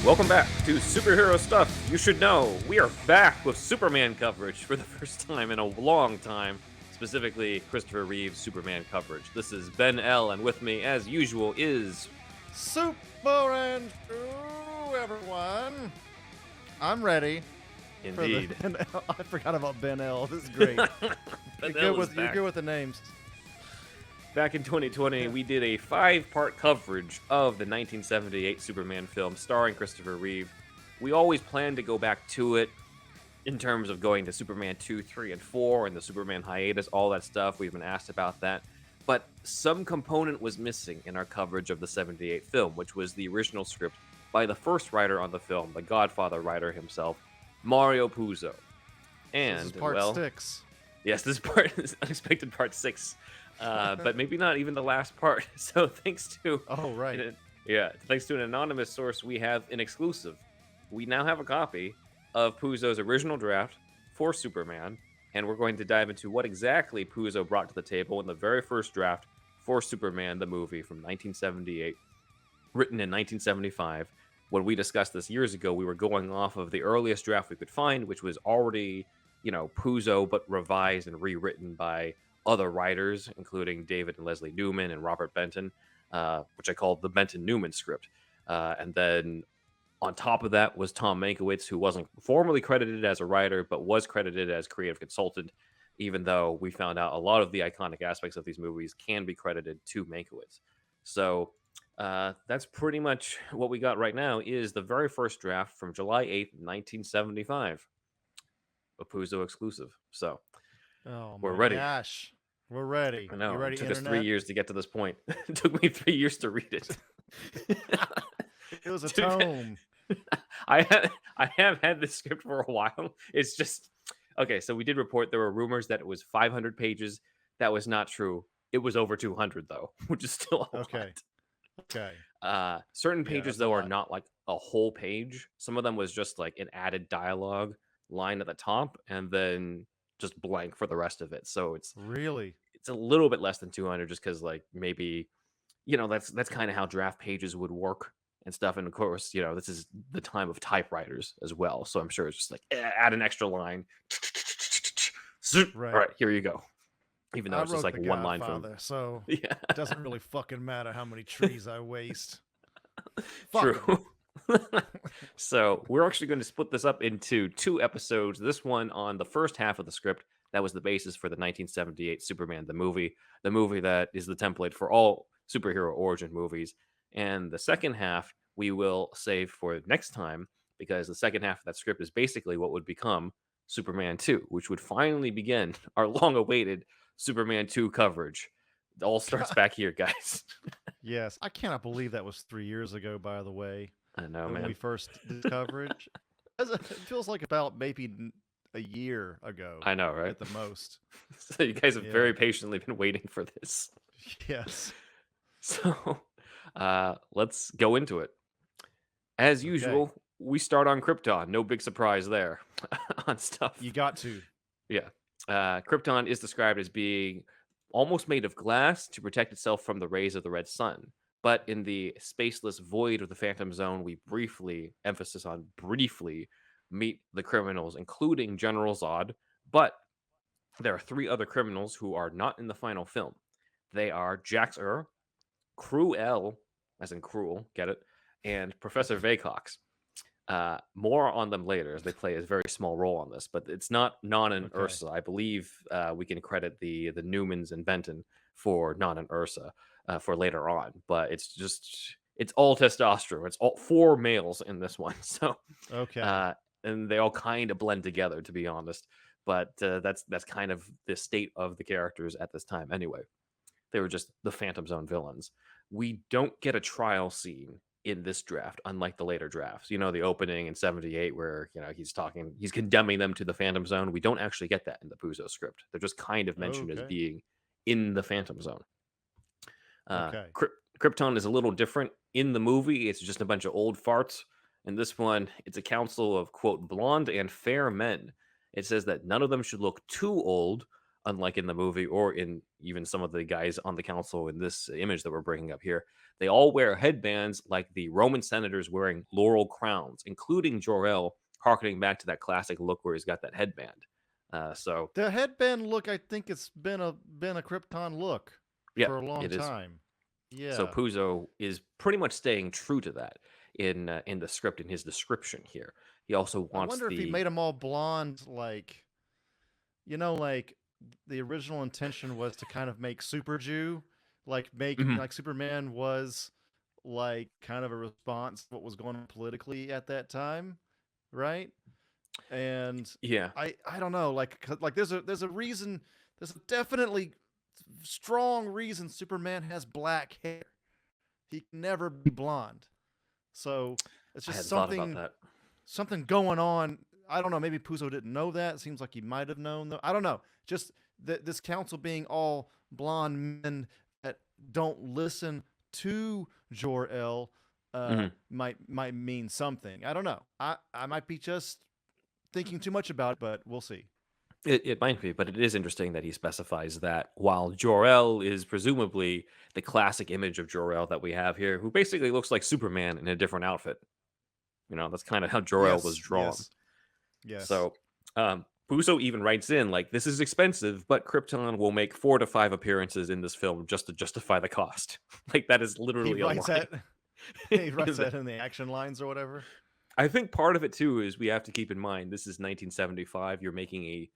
Welcome back to Superhero Stuff You Should Know. We are back with Superman coverage for the first time in a long time, specifically Christopher Reeve's Superman coverage. This is Ben L, and with me, as usual, is... Super Andrew, everyone. I'm ready. Indeed. For the Ben L. I forgot about Ben L. This is great. You're good with the names. Back in 2020, we did a 5-part coverage of the 1978 Superman film starring Christopher Reeve. We always planned to go back to it in terms of going to Superman 2, 3, and 4 and the Superman hiatus, all that stuff. We've been asked about that. But some component was missing in our coverage of the 78 film, which was the original script by the first writer on the film, the Godfather writer himself, Mario Puzo. And, this is part 6. Yes, this is unexpected part 6. But maybe not even the last part. So thanks to... Oh, right. Thanks to an anonymous source, we have an exclusive. We now have a copy of Puzo's original draft for Superman, and we're going to dive into what exactly Puzo brought to the table in the very first draft for Superman, the movie from 1978, written in 1975. When we discussed this years ago, we were going off of the earliest draft we could find, which was already, Puzo, but revised and rewritten by other writers, including David and Leslie Newman and Robert Benton, which I called the Benton-Newman script. And then on top of that was Tom Mankiewicz, who wasn't formally credited as a writer, but was credited as creative consultant, even though we found out a lot of the iconic aspects of these movies can be credited to Mankiewicz. So that's pretty much what we got right now is the very first draft from July 8th, 1975. A Puzo exclusive. So we're ready. Gosh. We're ready. I know. You ready, it took Internet? us 3 years to get to this point. It took me 3 years to read it. It was a tome. I have had this script for a while. It's just... Okay, so we did report there were rumors that it was 500 pages. That was not true. It was over 200, though, which is still a lot. Okay. Certain pages, though, are not like a whole page. Some of them was just like an added dialogue line at the top, and then just blank for the rest of it. So it's a little bit less than 200, just because like maybe that's kind of how draft pages would work and stuff. And of course, this is the time of typewriters as well, so I'm sure it's just like add an extra line. Right. All right, here you go. Even though it's just like one line from... So it doesn't really fucking matter how many trees I waste. True. So we're actually going to split this up into 2 episodes. This one on the first half of the script that was the basis for the 1978 Superman the movie that is the template for all superhero origin movies, and the second half we will save for next time, because the second half of that script is basically what would become Superman 2, which would finally begin our long-awaited Superman 2 coverage. It all starts back here, guys. Yes, I cannot believe that was 3 years ago, by the way. I know, when man. we first did coverage. It feels like about maybe a year ago. I know, right? At the most. So you guys have very patiently been waiting for this. Yes. So let's go into it. As usual, we start on Krypton. No big surprise there on stuff. You got to. Yeah. Krypton is described as being almost made of glass to protect itself from the rays of the red sun. But in the spaceless void of the Phantom Zone, we briefly meet the criminals, including General Zod. But there are 3 other criminals who are not in the final film. They are Jax-Ur, Cruel, as in cruel, get it, and Professor Vaycox. More on them later, as they play a very small role on this. But it's not Non and Ursa. I believe we can credit the Newmans and Benton for Non and Ursa for later on. But it's all testosterone. It's all 4 males in this one. So and they all kind of blend together, to be honest. But that's kind of the state of the characters at this time anyway. They were just the Phantom Zone villains. We don't get a trial scene in this draft, unlike the later drafts. The opening in 78 where, he's condemning them to the Phantom Zone. We don't actually get that in the Puzo script. They're just kind of mentioned as being in the Phantom Zone. Krypton is a little different in the movie. It's just a bunch of old farts. In this one, it's a council of, quote, blonde and fair men. It says that none of them should look too old, unlike in the movie or in even some of the guys on the council in this image that we're bringing up here. They all wear headbands like the Roman senators wearing laurel crowns, including Jor-El, harkening back to that classic look where he's got that headband. So The headband look, I think it's been a Krypton look yeah, for a long it is. time. So Yeah. Puzo is pretty much staying true to that in the script in his description here. He also I wants wonder if he the made them all blonde, like like the original intention was to kind of make Super Jew, like make Mhm. like Superman was like kind of a response to what was going on politically at that time, right? And Yeah. I don't know, like there's a reason, there's a definitely strong reason Superman has black hair. He can never be blonde. So it's I just hadn't thought about that. something going on. I don't know. Maybe Puzo didn't know that. It seems like he might have known though. I don't know. Just this council being all blonde men that don't listen to Jor El Mhm. might mean something. I don't know. I might be just thinking too much about it, but we'll see. It might be, but it is interesting that he specifies that while Jor-El is presumably the classic image of Jor-El that we have here, who basically looks like Superman in a different outfit. That's kind of how Jor-El was Yes, drawn. yes, yes. So, Puzo even writes in like, "This is expensive, but Krypton will make 4 to 5 appearances in this film just to justify the cost." Like that is He literally a writes line. that. He writes Is that- that in the action lines or whatever. I think part of it too is we have to keep in mind this is 1975. You're making a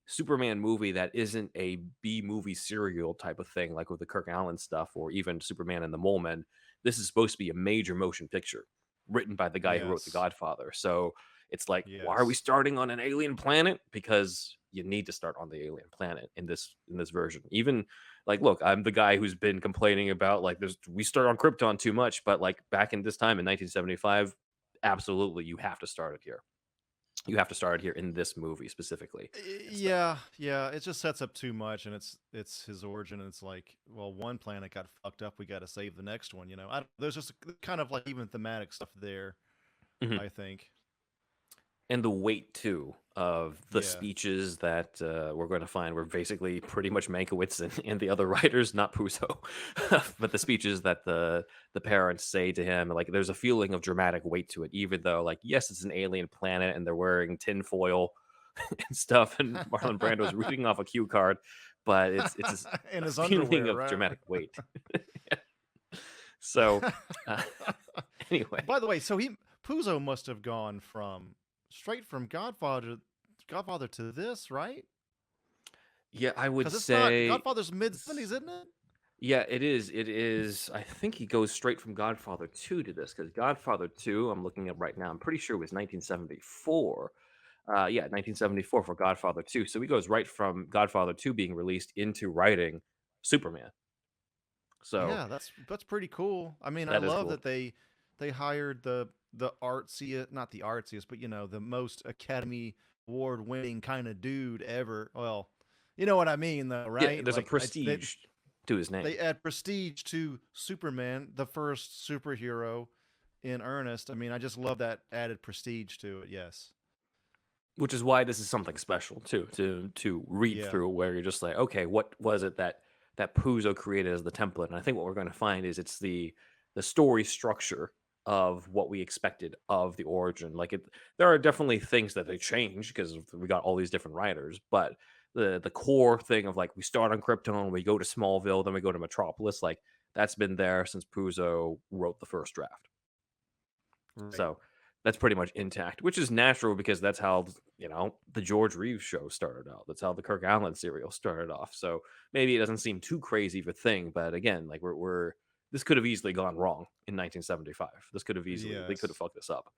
Superman movie that isn't a B movie serial type of thing, like with the Kirk Allen stuff or even Superman and the Mole Men. This is supposed to be a major motion picture written by the guy who wrote The Yes, Godfather. So it's like, why are we yes. starting on an alien planet? Because you need to start on the alien planet in this version. Even like, look, I'm the guy who's been complaining about like this. We start on Krypton too much, but like back in this time in 1975, absolutely, you have to start it here. You have to start it here in this movie specifically. Instead. Yeah, yeah. It just sets up too much, and it's his origin. And it's like, well, one planet got fucked up. We got to save the next one. There's just kind of like even thematic stuff there. Mhm. I think. And the weight too of the Yeah. speeches that we're going to find were basically pretty much Mankiewicz and the other writers, not Puzo, but the speeches that the parents say to him, like there's a feeling of dramatic weight to it, even though like yes, it's an alien planet and they're wearing tinfoil and stuff, and Marlon Brando's reading off a cue card, but it's In a his feeling underwear, of right? dramatic weight. So uh, anyway, By the way, so he Puzo must have gone from straight from Godfather to this, right? yeah, I would Because it's not say. Godfather's mid 70s, isn't it? Yeah, it is. It is. I think he goes straight from Godfather 2 to this because Godfather 2, I'm looking at right now, I'm pretty sure it was 1974. Yeah, 1974 for Godfather 2. So he goes right from Godfather 2 being released into writing Superman. So Yeah, that's pretty cool. I mean, I that is love cool. that they hired the artsy, not the artsiest, but the most Academy Award winning kind of dude ever. Well, you know what I mean, though, Yeah, right? there's a Like prestige to his name, they add prestige to Superman, the first superhero in earnest. I mean, I just love that added prestige to it. Yes. which is why this is something special too to read Yeah. through where you're just like, okay, what was it that Puzo created as the template? And I think what we're going to find is it's the story structure of what we expected of the origin. Like there are definitely things that they change because we got all these different writers, but the core thing of like we start on Krypton, we go to Smallville, then we go to Metropolis, like that's been there since Puzo wrote the first draft. Right. So that's pretty much intact, which is natural because that's how the George Reeves show started out. That's how the Kirk Allen serial started off. So maybe it doesn't seem too crazy of a thing, but again, like we're this could have easily gone wrong in 1975. This could have easily they could have Yes. fucked this up.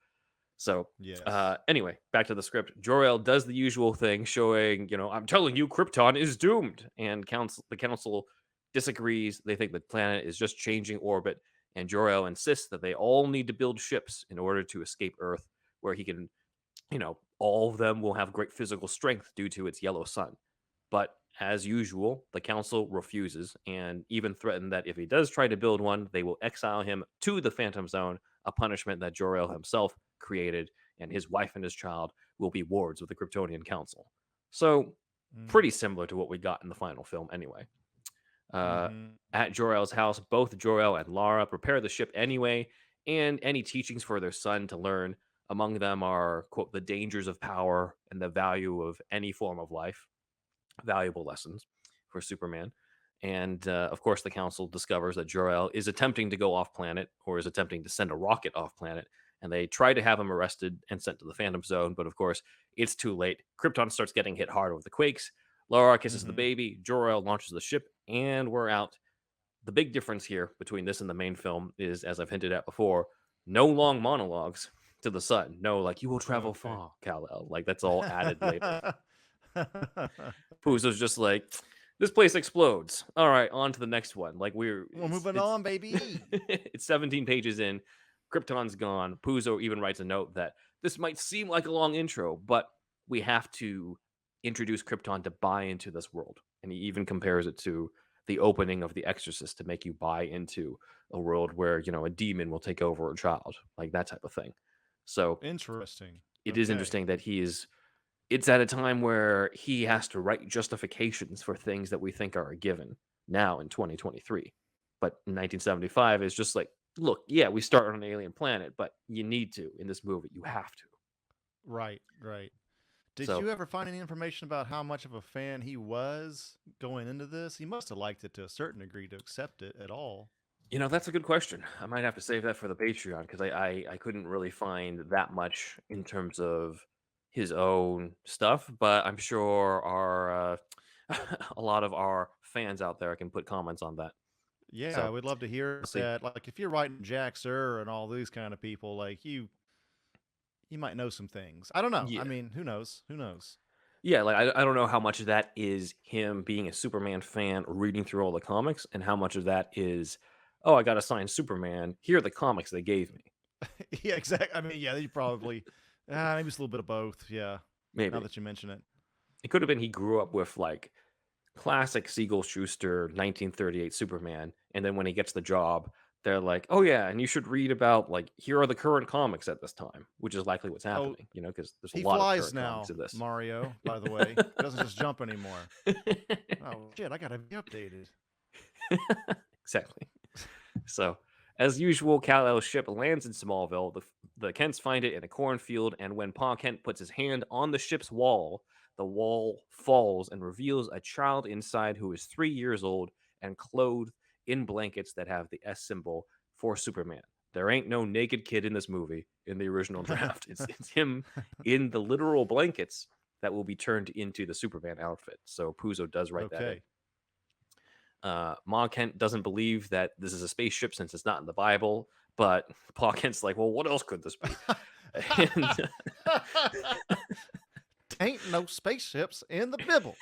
So Yes. anyway, back to the script. Jor-El does the usual thing, showing I'm telling you, Krypton is doomed, and the council disagrees. They think the planet is just changing orbit, and Jor-El insists that they all need to build ships in order to escape Earth, where he can, all of them will have great physical strength due to its yellow sun. But as usual, the council refuses and even threaten that if he does try to build one, they will exile him to the Phantom Zone, a punishment that Jor-El himself created, and his wife and his child will be wards of the Kryptonian Council. So pretty similar to what we got in the final film anyway. Uh, Mm-hmm. at Jor-El's house, both Jor-El and Lara prepare the ship anyway, and any teachings for their son to learn. Among them are, quote, the dangers of power and the value of any form of life. Valuable lessons for Superman. And of course, the council discovers that Jor-El is attempting to go off planet or is attempting to send a rocket off planet. And they try to have him arrested and sent to the Phantom Zone. But of course, it's too late. Krypton starts getting hit hard with the quakes. Lara kisses the Mm-hmm. baby. Jor-El launches the ship, and we're out. The big difference here between this and the main film is, as I've hinted at before, no long monologues to the sun. No, like, you will travel Okay. far, Kal-El. Like, that's all added later. Puzo's just like, this place explodes. All right, on to the next one. Like, We're moving on, baby. it's 17 pages in. Krypton's gone. Puzo even writes a note that this might seem like a long intro, but we have to introduce Krypton to buy into this world. And he even compares it to the opening of The Exorcist to make you buy into a world where, a demon will take over a child, like that type of thing. So Interesting. it is Okay. interesting that it's at a time where he has to write justifications for things that we think are a given now in 2023. But in 1975 is just like, look, yeah, we start on an alien planet, but you need to in this movie. You have to. Right, right. Did So, you ever find any information about how much of a fan he was going into this? He must have liked it to a certain degree to accept it at all. that's a good question. I might have to save that for the Patreon because I couldn't really find that much in terms of his own stuff, but I'm sure our a lot of our fans out there can put comments on that. Yeah, I So would love to hear we'll see. that. Like, if you're writing Jack Sir and all these kind of people, like you might know some things. I don't know. I Yeah. mean, who knows? Who knows? Yeah, like I don't know how much of that is him being a Superman fan, reading through all the comics, and how much of that is, oh, I got to sign Superman. Here are the comics they gave me. Yeah, exactly. I mean, yeah, you probably maybe it's a little bit of both. Yeah, now Maybe that you mention it. it could have been he grew up with like classic Siegel Schuster 1938 Superman, and then when he gets the job, they're like, oh yeah, and you should read about like here are the current comics at this time, which is likely what's Oh, happening, because there's a he lot of flies current comics now, of this. Mario. By the way, he doesn't just jump anymore. Oh shit, I gotta be updated. Exactly. So, as usual, Kal-El's ship lands in Smallville. The Kents find it in a cornfield, and when Pa Kent puts his hand on the ship's wall, the wall falls and reveals a child inside who is 3 years old and clothed in blankets that have the S symbol for Superman. There ain't no naked kid in this movie in the original draft. It's him in the literal blankets that will be turned into the Superman outfit. So Puzo does write that in. Okay. Ma Kent doesn't believe that this is a spaceship since it's not in the Bible, but Pa Kent's like, well, what else could this be? And, Ain't no spaceships in the Bible.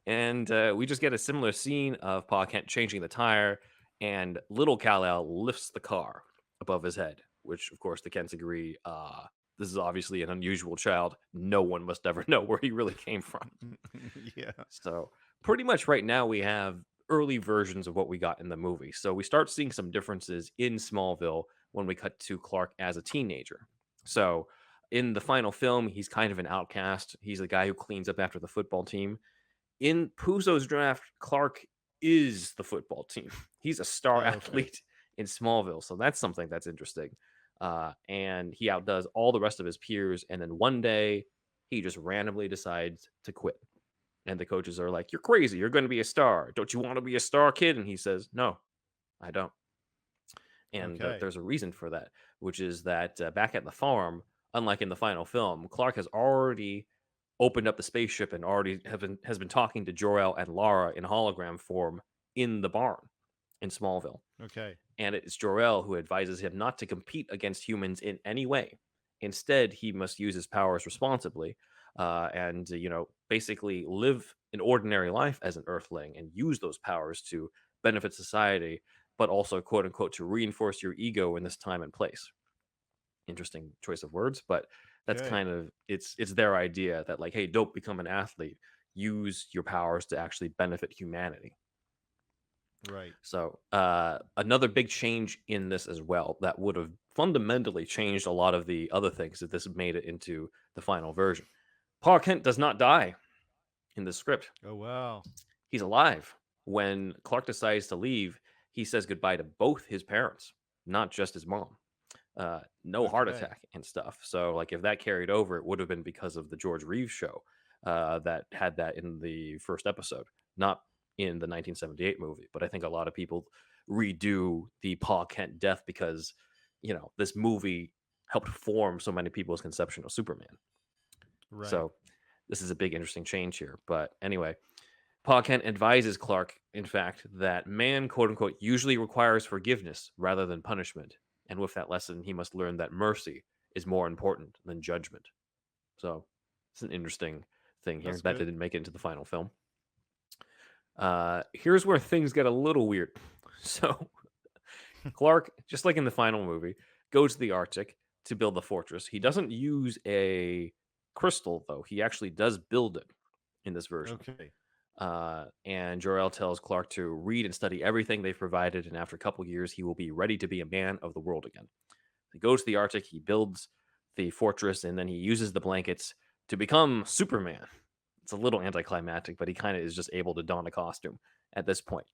and we just get a similar scene of Pa Kent changing the tire, and little Kal-El lifts the car above his head, which, of course, the Kents agree, this is obviously an unusual child. No one must ever know where he really came from. Yeah. So pretty much right now we have early versions of what we got in the movie. So we start seeing some differences in Smallville when we cut to Clark as a teenager. So in the final film, he's kind of an outcast. He's the guy who cleans up after the football team. In Puzo's draft, Clark is the football team. He's a star Okay. athlete in Smallville. So that's something that's interesting. And he outdoes all the rest of his peers. And then one day, he just randomly decides to quit. And the coaches are like, you're crazy. You're going to be a star. Don't you want to be a star, kid? And he says, no, I don't. And Okay. there's a reason for that, which is that back at the farm, unlike in the final film, Clark has already opened up the spaceship and already has been talking to Jor-El and Lara in hologram form in the barn in Smallville. Okay. And it's Jor-El who advises him not to compete against humans in any way. Instead, he must use his powers responsibly and, basically live an ordinary life as an Earthling and use those powers to benefit society, but also, quote unquote, to reinforce your ego in this time and place. Interesting choice of words, but that's Okay. kind of it's their idea that, like, hey, don't become an athlete. Use your powers to actually benefit humanity. Right. So another big change in this as well that would have fundamentally changed a lot of the other things that this made it into the final version. Pa Kent does not die. in the script. Oh wow. He's alive. When Clark decides to leave, he says goodbye to both his parents, not just his mom. No heart Okay. attack and stuff. So, like, if that carried over, it would have been because of the George Reeves show that had that in the first episode, not in the 1978 movie. But I think a lot of people redo the Pa Kent death because, this movie helped form so many people's conception of Superman. Right. So, this is a big, interesting change here. But anyway, Pa Kent advises Clark, in fact, that man, quote unquote, usually requires forgiveness rather than punishment. And with that lesson, he must learn that mercy is more important than judgment. So it's an interesting thing here. That's That good. didn't make it into the final film. Here's where things get a little weird. So Clark, just like in the final movie, goes to the Arctic to build the fortress. He doesn't use a crystal, though. He actually does build it in this version. Okay. And Jor-El tells Clark to read and study everything they've provided, and after a couple years, he will be ready to be a man of the world again. He goes to the Arctic, he builds the fortress, and then he uses the blankets to become Superman. It's a little anticlimactic, but he kind of is just able to don a costume at this point.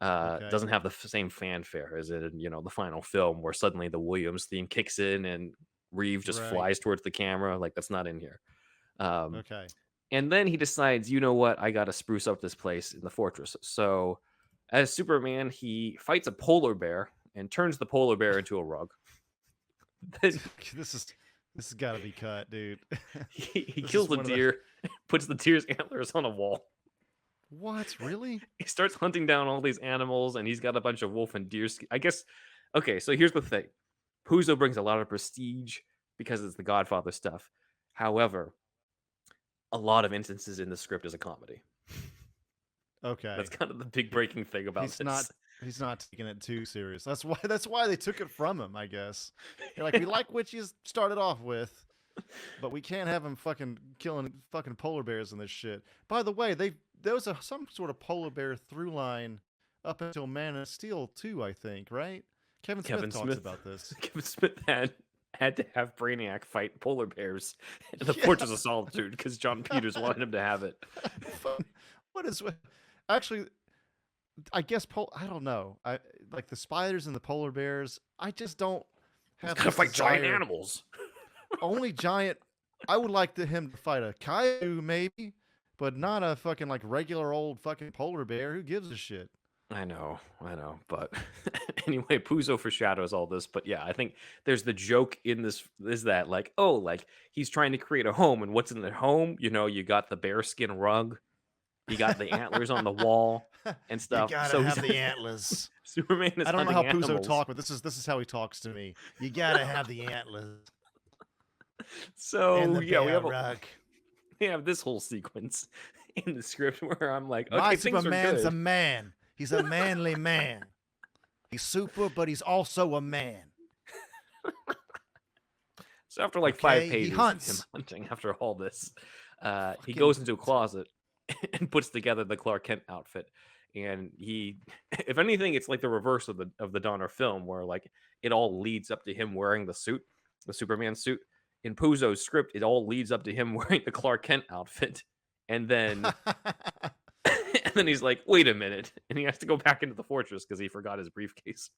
Okay. Doesn't have the same fanfare as in, the final film where suddenly the Williams theme kicks in and Reeves just Right. flies towards the camera. Like, that's not in here. Okay. And then he decides, you know what? I got to spruce up this place in the fortress. So, as Superman, he fights a polar bear and turns the polar bear into a rug. Then This has got to be cut, dude. he This kills is the one of the- deer, puts the deer's antlers on a wall. What? Really? He starts hunting down all these animals, and he's got a bunch of wolf and deer. I guess. Okay, so here's the thing: Puzo brings a lot of prestige because it's the Godfather stuff. However, a lot of instances in the script is a comedy. Okay. That's kind of the big breaking thing about He's this. He's not taking it too serious. That's why they took it from him, I guess. They're like, we like what you started off with, but we can't have him fucking killing fucking polar bears and this shit. By the way, there was some sort of polar bear through line up until Man of Steel 2, I think, right? Kevin Smith talks about this. Kevin Smith had to have Brainiac fight polar bears in the Yeah. Fortress of Solitude because John Peters wanted him to have it. Actually, I guess I don't know. I like the spiders and the polar bears. I just don't have Gotta this fight giant desire. animals. Only giant. I would like him to fight a coyote, maybe, but not a fucking like regular old fucking polar bear. Who gives a shit? I know, but anyway, Puzo foreshadows all this. But yeah, I think there's the joke in this is that like, oh, like he's trying to create a home, and what's in the home? You got the bearskin rug, you got the antlers on the wall and stuff. You gotta So have he's- the antlers. Superman is I don't know how hunting Puzo animals. talks, but this is how he talks to me. You gotta have the antlers So and the yeah, bear rug. we have this whole sequence in the script where I'm like, okay, My things are Superman's good. a man. He's a manly man. He's super, but he's also a man. So after like Okay, 5 he pages of hunts. him hunting after all this, he Fucking- goes into a closet and puts together the Clark Kent outfit. And he, if anything, it's like the reverse of the Donner film, where like it all leads up to him wearing the suit, the Superman suit. In Puzo's script, it all leads up to him wearing the Clark Kent outfit, and then and then he's like, "Wait a minute," and he has to go back into the fortress because he forgot his briefcase.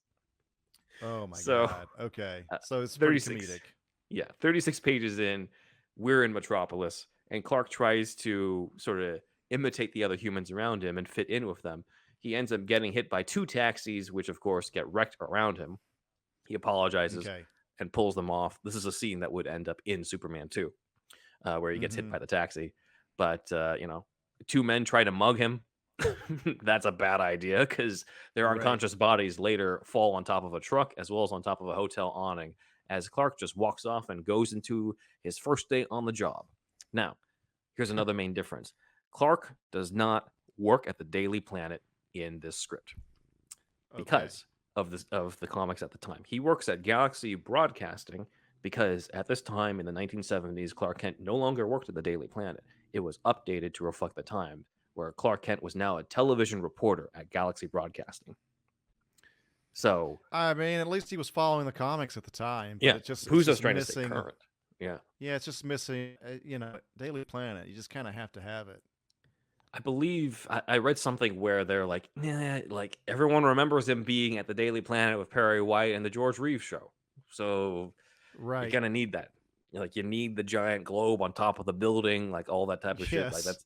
Oh my So, god. Okay. So it's pretty 36. comedic. Yeah, 36 pages in, we're in Metropolis, and Clark tries to sort of imitate the other humans around him and fit in with them. He ends up getting hit by 2 taxis, which of course get wrecked around him. He apologizes Okay. and pulls them off. This is a scene that would end up in Superman 2, where he gets hit Mhm. by the taxi. But, 2 men try to mug him. That's a bad idea because their Right. unconscious bodies later fall on top of a truck as well as on top of a hotel awning as Clark just walks off and goes into his first day on the job. Now, here's another main difference. Clark does not work at the Daily Planet in this script because of the comics at the time. He works at Galaxy Broadcasting because at this time in the 1970s, Clark Kent no longer worked at the Daily Planet. It was updated to reflect the time where Clark Kent was now a television reporter at Galaxy Broadcasting. So, I mean, at least he was following the comics at the time. But yeah, it's just Puzo's trying to stay missing. current. Yeah. Yeah, it's just missing. Daily Planet. You just kind of have to have it. I believe I read something where they're like, nah, like everyone remembers him being at the Daily Planet with Perry White and the George Reeves show. So you're Right. gonna need that. Like you need the giant globe on top of the building, like all that type of shit. Like Yes.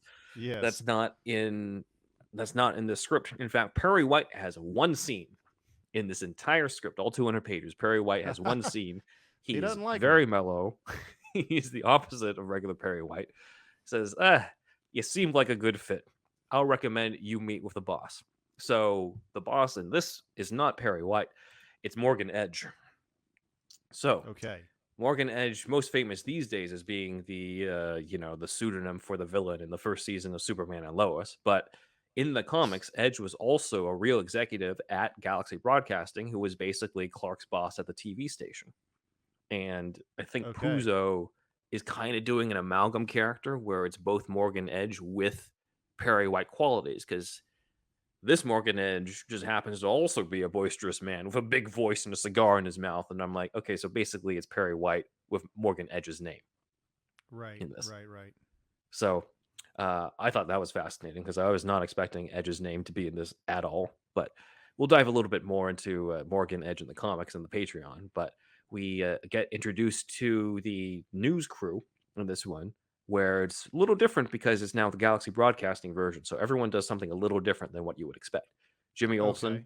that's Yes. not in the script. In fact, Perry White has one scene in this entire script, all 200 pages. Perry White has one scene. He He's doesn't like me. very mellow. He's the opposite of regular Perry White. Says, you seemed like a good fit. I'll recommend you meet with the boss. So the boss in this is not Perry White, it's Morgan Edge. So Okay. Morgan Edge, most famous these days as being the the pseudonym for the villain in the first season of Superman and Lois. But in the comics, Edge was also a real executive at Galaxy Broadcasting, who was basically Clark's boss at the TV station. And I think Okay. Puzo is kind of doing an amalgam character where it's both Morgan Edge with Perry White qualities, because this Morgan Edge just happens to also be a boisterous man with a big voice and a cigar in his mouth. And I'm like, okay, so basically it's Perry White with Morgan Edge's name Right. in this. Right. Right. So I thought that was fascinating because I was not expecting Edge's name to be in this at all. But we'll dive a little bit more into Morgan Edge in the comics and the Patreon. But we get introduced to the news crew in this one, where it's a little different because it's now the Galaxy Broadcasting version. So everyone does something a little different than what you would expect. Jimmy Olsen. Okay.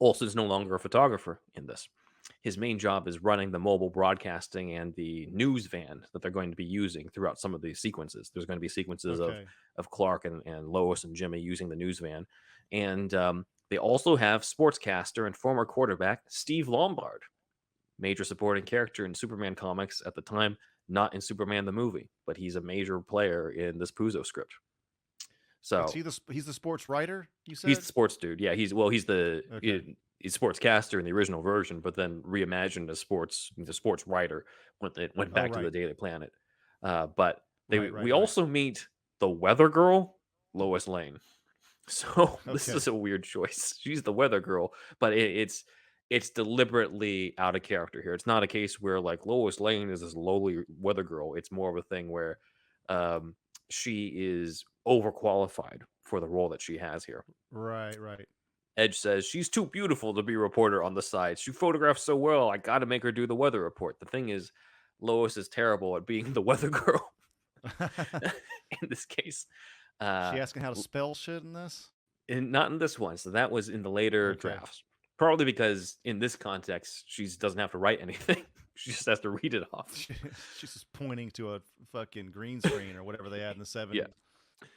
Olsen's no longer a photographer in this. His main job is running the mobile broadcasting and the news van that they're going to be using throughout some of these sequences. There's going to be sequences Okay. of Clark and Lois and Jimmy using the news van. And they also have sportscaster and former quarterback Steve Lombard, major supporting character in Superman comics at the time, not in Superman the movie, but he's a major player in this Puzo script. Is So he he's the sports writer? You he's said. the sports dude. Yeah, he's Okay. he's sportscaster in the original version, but then reimagined as the sports writer when it went Oh, back to right. the Daily Planet. But Right. we Right. Right. also meet the weather girl, Lois Lane. So this Okay. is a weird choice. She's the weather girl, but it's deliberately out of character here. It's not a case where like Lois Lane is this lowly weather girl. It's more of a thing where um, she is overqualified for the role that she has here. Right. Right. Edge says she's too beautiful to be a reporter on the side. She photographs so well. I got to make her do the weather report. The thing is, Lois is terrible at being the weather girl in this case. Uh, She asking how to spell shit in this? not in this one. So that was in the later Okay. drafts. Probably because in this context, she doesn't have to write anything. She just has to read it off. She's just pointing to a fucking green screen or whatever they had in the Yeah. 70s.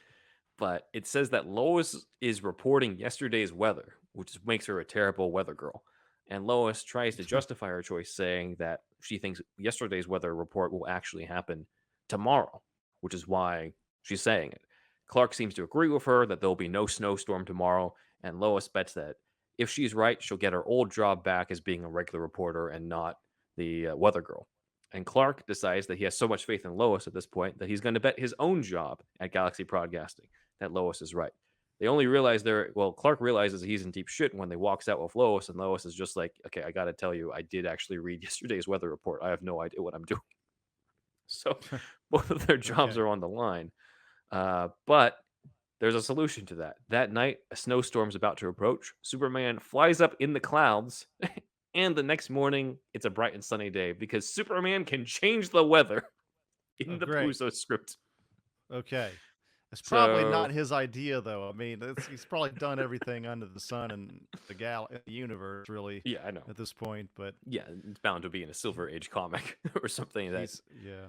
But it says that Lois is reporting yesterday's weather, which makes her a terrible weather girl. And Lois tries to justify her choice, saying that she thinks yesterday's weather report will actually happen tomorrow, which is why she's saying it. Clark seems to agree with her that there'll be no snowstorm tomorrow, and Lois bets that if she's right, she'll get her old job back as being a regular reporter and not the weather girl. And Clark decides that he has so much faith in Lois at this point that he's going to bet his own job at Galaxy Broadcasting that Lois is right. They only realize Clark realizes he's in deep shit when they walks out with Lois, and Lois is just like, okay, I got to tell you, I did actually read yesterday's weather report. I have no idea what I'm doing. So both of their jobs Okay. are on the line. But there's a solution to that. That night, a snowstorm's about to approach. Superman flies up in the clouds, and the next morning, it's a bright and sunny day because Superman can change the weather Oh, in the great. Puzo script. Okay. It's probably not So, his idea, though. I mean, he's probably done everything under the sun and the universe, really, yeah, I know. at this point. But Yeah, it's bound to be in a Silver Age comic or something that. yeah,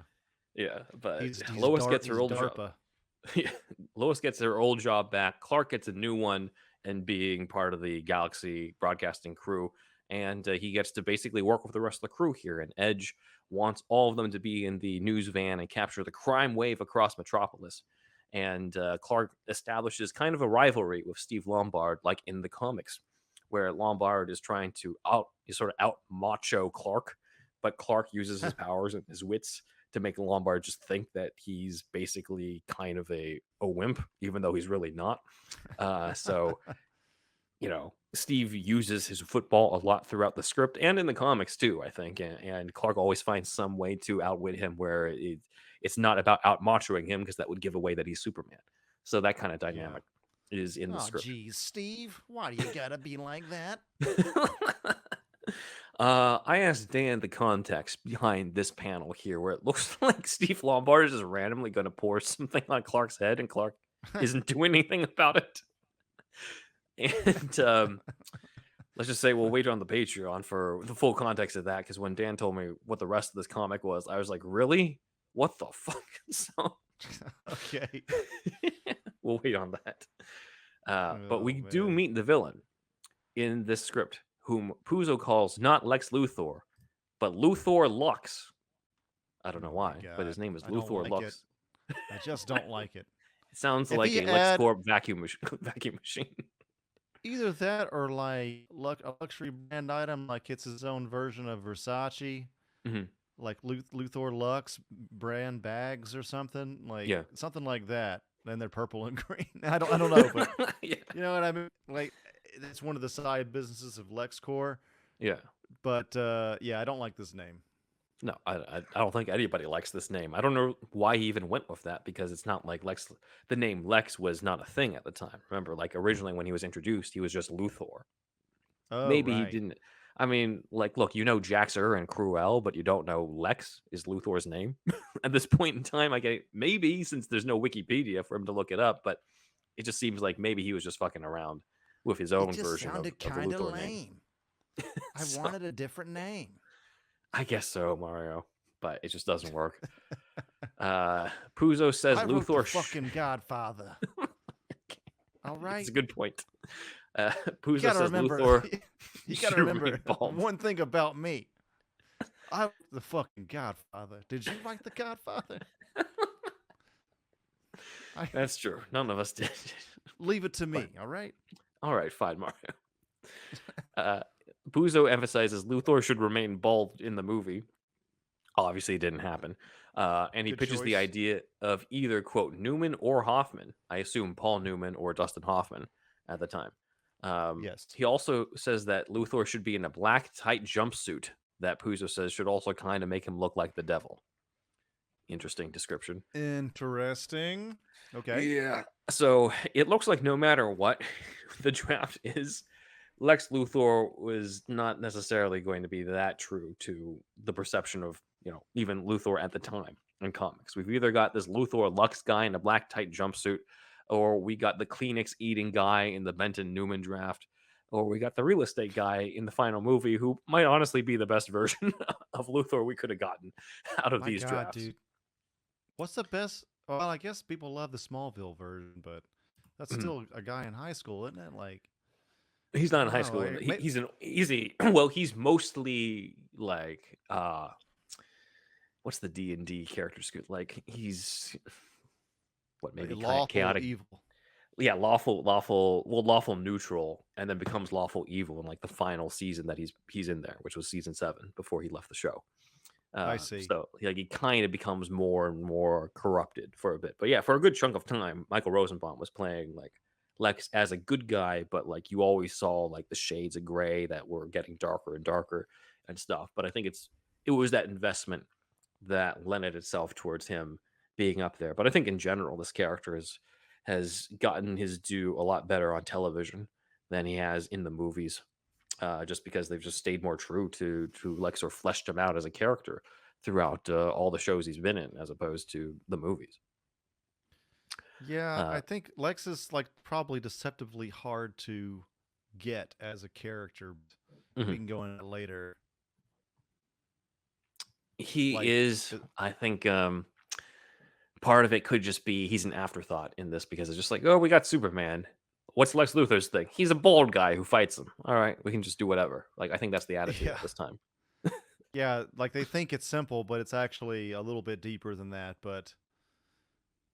Yeah, but he's Lois gets her he's old job. DARPA. Yeah, Lois gets her old job back. Clark gets a new one and being part of the Galaxy Broadcasting crew. And he gets to basically work with the rest of the crew here. And Edge wants all of them to be in the news van and capture the crime wave across Metropolis. And Clark establishes kind of a rivalry with Steve Lombard, like in the comics, where Lombard is trying to sort of out macho Clark, but Clark uses his powers and his wits to make Lombard just think that he's basically kind of a wimp, even though he's really not. So, Steve uses his football a lot throughout the script and in the comics too, I think. And Clark always finds some way to outwit him where it's not about out machoing him because that would give away that he's Superman. So that kind of Yeah. dynamic is in the Oh, script. geez, Steve, why do you gotta be like that? I asked Dan the context behind this panel here, where it looks like Steve Lombard is just randomly going to pour something on Clark's head, and Clark isn't doing anything about it. And let's just say we'll wait on the Patreon for the full context of that, because when Dan told me what the rest of this comic was, I was like, really? What the fuck? So Okay. we'll wait on that. But Oh, we do man. meet the villain in this script, whom Puzo calls not Lex Luthor, but Luthor Lux. I don't know Oh, my why, but his God. name is I don't Luthor like it. Lux. I just don't like it. It sounds If like he a had LexCorp vacuum machine. either that or like a luxury brand item, like it's his own version of Versace, Mhm. like Luthor Lux brand bags or something, like Yeah. something like that. And they're purple and green. I don't know, but Yeah. you know what I mean? Like it's one of the side businesses of LexCorp. Yeah. But yeah, I don't like this name. No, I don't think anybody likes this name. I don't know why he even went with that, because it's not like Lex. The name Lex was not a thing at the time. Remember, like originally when he was introduced, he was just Luthor. Oh, Maybe he right. didn't. I mean, like, look, you know Jax-Ur and Cruel, but you don't know Lex is Luthor's name. At this point in time, I get maybe, since there's no Wikipedia for him to look it up, but it just seems like maybe he was just fucking around with his It own just version sounded of the kind of Luthor name. lame. I So, wanted a different name. I guess so, Mario, but it just doesn't work. Puzo says I wrote the Luthor. fucking Godfather. All right. It's a good point. You Puzo gotta says remember. Luthor You should gotta remember remain bald. one thing about me. I was the fucking Godfather. Did you like the Godfather? That's true. None of us did. Leave it to me. But, all right. all right, fine, Mario. Puzo emphasizes Luthor should remain bald in the movie. Obviously, it didn't happen. And he Good pitches the choice. idea of either, quote, Newman or Hoffman. I assume Paul Newman or Dustin Hoffman at the time. Yes. He also says that Luthor should be in a black, tight jumpsuit that Puzo says should also kind of make him look like the devil. Interesting description. Interesting. Okay. Yeah. So it looks like no matter what the draft is, Lex Luthor was not necessarily going to be that true to the perception of, even Luthor at the time in comics. We've either got this Luthor Lux guy in a black tight jumpsuit, or we got the Kleenex eating guy in the Benton Newman draft, or we got the real estate guy in the final movie, who might honestly be the best version of Luthor we could have gotten out of My these God, drafts. dude. What's the best? Well, I guess people love the Smallville version, but that's still a guy in high school, isn't it? Like, He's I not in don't high know. school. Like, He's an easy. Well, he's mostly like what's the D&D character scoot? Like he's what, maybe kind of lawful chaotic. evil. Yeah, lawful neutral, and then becomes lawful evil in like the final season that he's in there, which was season 7 before he left the show. I see. So like he kind of becomes more and more corrupted for a bit. But yeah, for a good chunk of time, Michael Rosenbaum was playing like Lex as a good guy, but like you always saw like the shades of gray that were getting darker and darker and stuff. But I think it was that investment that lent itself towards him being up there. But I think in general, this character has gotten his due a lot better on television than he has in the movies. Just because they've just stayed more true to Lex, or fleshed him out as a character throughout all the shows he's been in, as opposed to the movies. Yeah, I think Lex is like probably deceptively hard to get as a character. Mhm. We can go into it later. He Like, is, I think, part of it could just be he's an afterthought in this, because it's just like, oh, we got Superman. What's Lex Luthor's thing? He's a bald guy who fights him. All right, we can just do whatever. Like, I think that's the attitude Yeah. at this time. Yeah, like they think it's simple, but it's actually a little bit deeper than that. But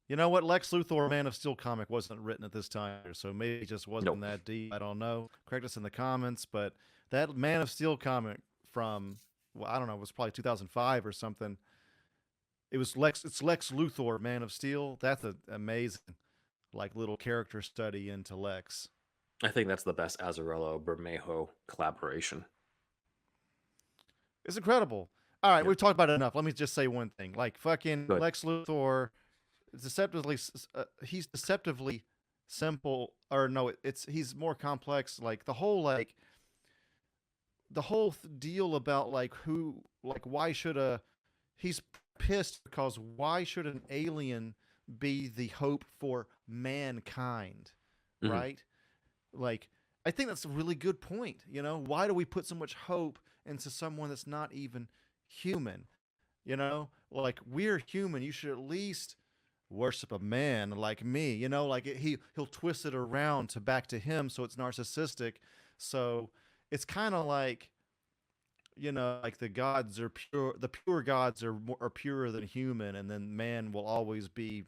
you know what? Lex Luthor Man of Steel comic wasn't written at this time, so maybe it just wasn't Nope. that deep. I don't know. Correct us in the comments, but that Man of Steel comic from, well, I don't know, it was probably 2005 or something. It's Lex Luthor, Man of Steel. That's an amazing, like, little character study into Lex. I think that's the best Azzarello Bermejo collaboration. It's incredible. All right, Yeah. we've talked about it enough. Let me just say one thing. Like, fucking Good. Lex Luthor he's deceptively simple, or no, he's more complex. Like the whole deal about like who, like why should a he's pissed because why should an alien be the hope for mankind, Hmm. right? Like, I think that's a really good point. Why do we put so much hope into someone that's not even human? Like, we're human. You should at least worship a man like me. Like he'll twist it around to back to him, so it's narcissistic. So it's kind of like, like the gods are pure. The pure gods are purer than human, and then man will always be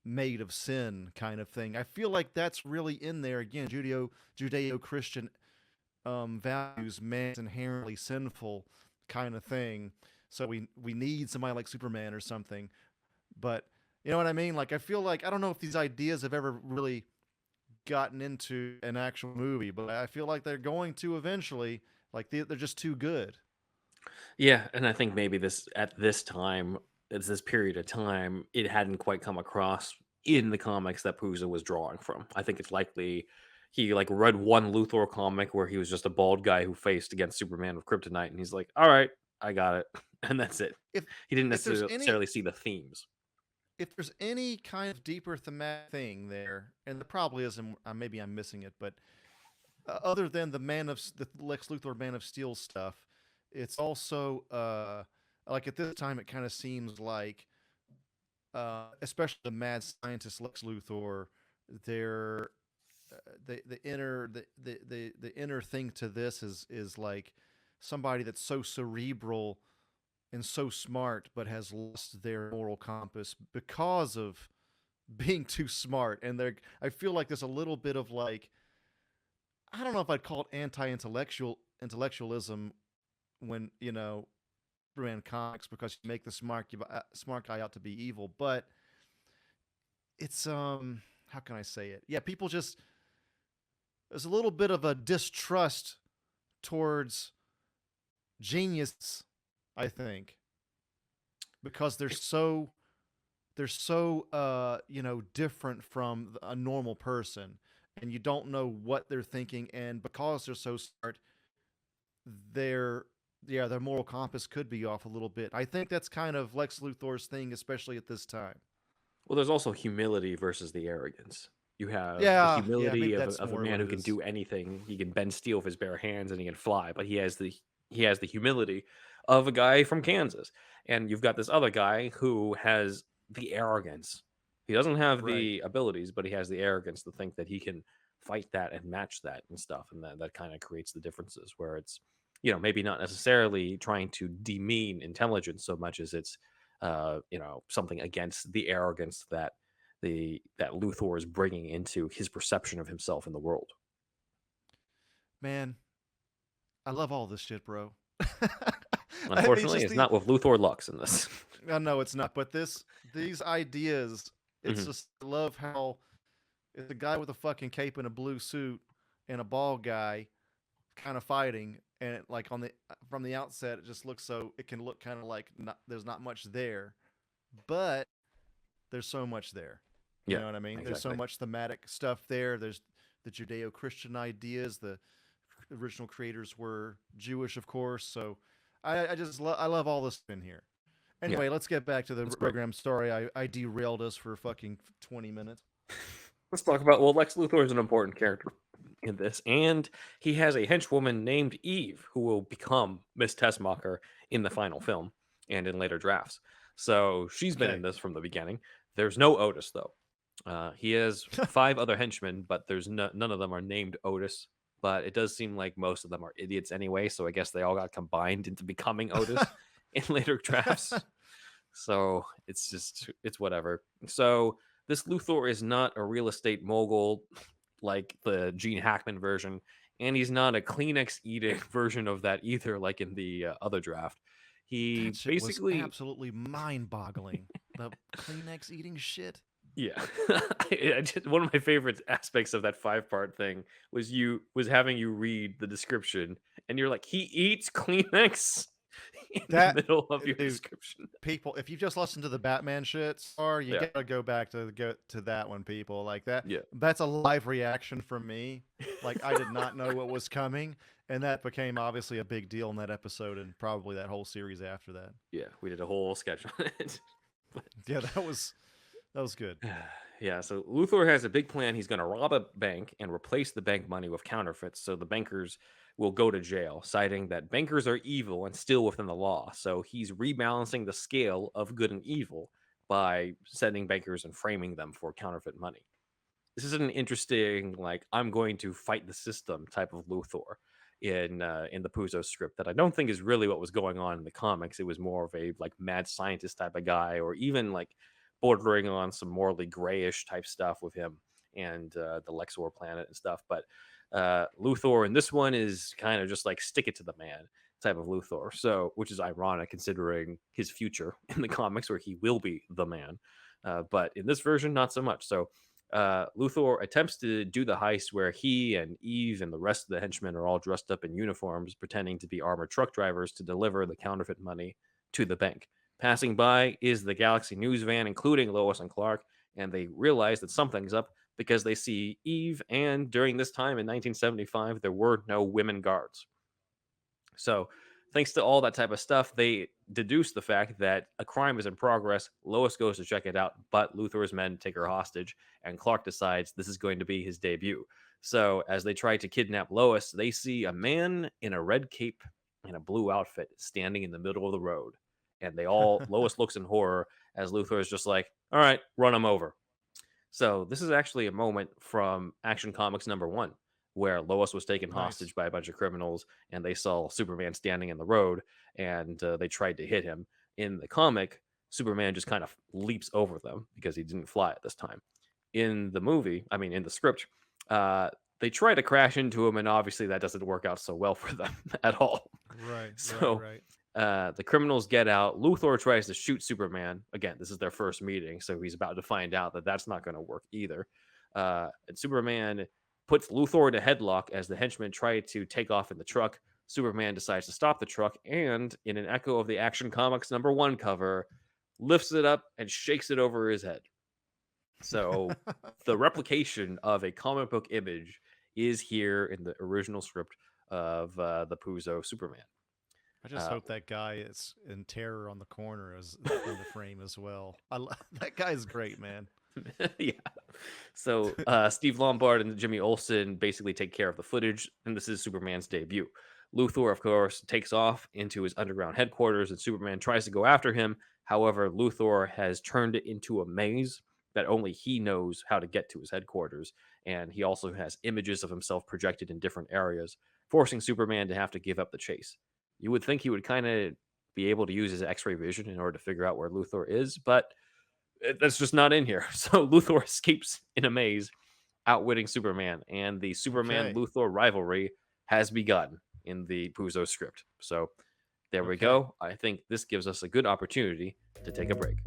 made of sin, kind of thing. I feel like that's really in there again. Judeo-Christian values man's inherently sinful, kind of thing. So we need somebody like Superman or something. But you know what I mean? Like, I feel like, I don't know if these ideas have ever really gotten into an actual movie, but I feel like they're going to eventually. Like, they're just too good. Yeah, and I think maybe this time, it's this period of time, it hadn't quite come across in the comics that Puzo was drawing from. I think it's likely he like read one Luthor comic where he was just a bald guy who faced against Superman with kryptonite, and he's like, "All right, I got it," and that's it. If He didn't if there's any necessarily see the themes. if there's any kind of deeper thematic thing there, and there probably isn't, maybe I'm missing it, but other than the Lex Luthor Man of Steel stuff, it's also like at this time it kind of seems like, especially the mad scientist Lex Luthor, they're the inner thing to this is like somebody that's so cerebral and so smart, but has lost their moral compass because of being too smart. And I feel like there's a little bit of like, I don't know if I'd call it intellectualism when Superman comics, because you make the smart guy out to be evil, but it's how can I say it? Yeah, people just there's a little bit of a distrust towards genius, I think, because they're so different from a normal person, and you don't know what they're thinking, and because they're so smart, their their moral compass could be off a little bit. I think that's kind of Lex Luthor's thing, especially at this time. Well, there's also humility versus the arrogance. You have the Yeah, humility maybe of that's a more man what who it can is. do anything. He can bend steel with his bare hands and he can fly, but he has the humility of a guy from Kansas. And you've got this other guy who has the arrogance. He doesn't have Right. the abilities, but he has the arrogance to think that he can fight that and match that and stuff. And that kind of creates the differences where it's, maybe not necessarily trying to demean intelligence so much as it's something against the arrogance that Luthor is bringing into his perception of himself in the world. Man, I love all this shit, bro. It's Unfortunately, just it's not with Luthor Lux in this. no, it's not. But these ideas, it's Hmm. just, I love how it's a guy with a fucking cape and a blue suit and a bald guy kind of fighting, and like on the from the outset, it can look kind of like there's not much there, but there's so much there. You Yeah, know what I mean? There's so exactly. much thematic stuff there. There's the Judeo-Christian ideas. The original creators were Jewish, of course. So I love all this in here. Yeah, Anyway, let's get back to the that's great. program. Sorry, I derailed us for fucking 20 minutes. Let's talk about, well, Lex Luthor is an important character in this, and he has a henchwoman named Eve who will become Miss Tessmacher in the final film and in later drafts. So she's been in Okay. this from the beginning. There's no Otis though. He has five other henchmen, but none of them are named Otis. But it does seem like most of them are idiots anyway, so I guess they all got combined into becoming Otis in later drafts. So it's whatever. So this Luthor is not a real estate mogul like the Gene Hackman version, and he's not a Kleenex eating version of that either, like in the other draft. That He shit was basically, absolutely mind-boggling. The Kleenex eating shit. yeah, one of my favorite aspects of that five-part thing was having you read the description, and you're like, he eats Kleenex. in That- the middle of your dude, description. People, if you just listen to the Batman shit, or you Yeah. gotta go back to that one. People like that. Yeah. That's a live reaction from me. Like I did not know what was coming, and that became obviously a big deal in that episode, and probably that whole series after that. Yeah, we did a whole sketch on it. Yeah, that was good. Yeah, so Luthor has a big plan. He's going to rob a bank and replace the bank money with counterfeits, so the bankers will go to jail, citing that bankers are evil and still within the law. So he's rebalancing the scale of good and evil by setting bankers and framing them for counterfeit money. This is an interesting, like, I'm going to fight the system type of Luthor in the Puzo script that I don't think is really what was going on in the comics. It was more of a like mad scientist type of guy, or even like bordering on some morally grayish type stuff with him and the Lexor planet and stuff. But Luthor in this one is kind of just like stick it to the man type of Luthor. So, which is ironic considering his future in the comics where he will be the man. But in this version, not so much. So Luthor attempts to do the heist where he and Eve and the rest of the henchmen are all dressed up in uniforms, pretending to be armored truck drivers to deliver the counterfeit money to the bank. Passing by is the Galaxy News van, including Lois and Clark, and they realize that something's up because they see Eve, and during this time in 1975, there were no women guards. So, thanks to all that type of stuff, they deduce the fact that a crime is in progress. Lois goes to check it out, but Luthor's men take her hostage, and Clark decides this is going to be his debut. So, as they try to kidnap Lois, they see a man in a red cape and a blue outfit standing in the middle of the road. And Lois looks in horror as Luthor is just like, all right, run him over. So, this is actually a moment from Action Comics #1 where Lois was taken Nice. hostage by a bunch of criminals, and they saw Superman standing in the road, and they tried to hit him. In the comic, Superman just kind of leaps over them because he didn't fly at this time. In the movie, I mean, in the script, they try to crash into him, and obviously that doesn't work out so well for them at all. Right. So, right. the criminals get out. Luthor tries to shoot Superman. Again, this is their first meeting, so he's about to find out that that's not going to work either. And Superman puts Luthor in a headlock as the henchmen try to take off in the truck. Superman decides to stop the truck, and in an echo of the Action Comics #1 cover, lifts it up and shakes it over his head. So the replication of a comic book image is here in the original script of the Puzo Superman. I just hope that guy is in terror on the corner as in the frame as well. That guy's great, man. Yeah. So Steve Lombard and Jimmy Olsen basically take care of the footage, and this is Superman's debut. Luthor, of course, takes off into his underground headquarters, and Superman tries to go after him. However, Luthor has turned it into a maze that only he knows how to get to his headquarters, and he also has images of himself projected in different areas, forcing Superman to have to give up the chase. You would think he would kind of be able to use his X-ray vision in order to figure out where Luthor is, but that's just not in here. So Luthor escapes in a maze, outwitting Superman, and the Superman-Luthor rivalry has begun in the Puzo script. So there we go. I think this gives us a good opportunity to take a break.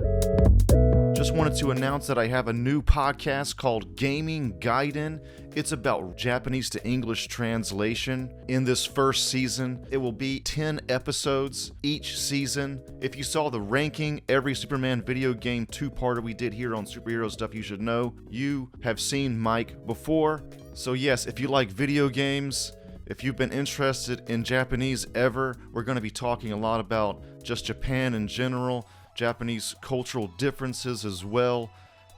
Just wanted to announce that I have a new podcast called Gaming Gaiden. It's about Japanese to English translation. In this first season, it will be 10 episodes each season. If you saw the ranking, every Superman video game two-parter we did here on Superhero Stuff You Should Know, you have seen Mike before. So yes, if you like video games, if you've been interested in Japanese ever, we're going to be talking a lot about just Japan in general, Japanese cultural differences as well,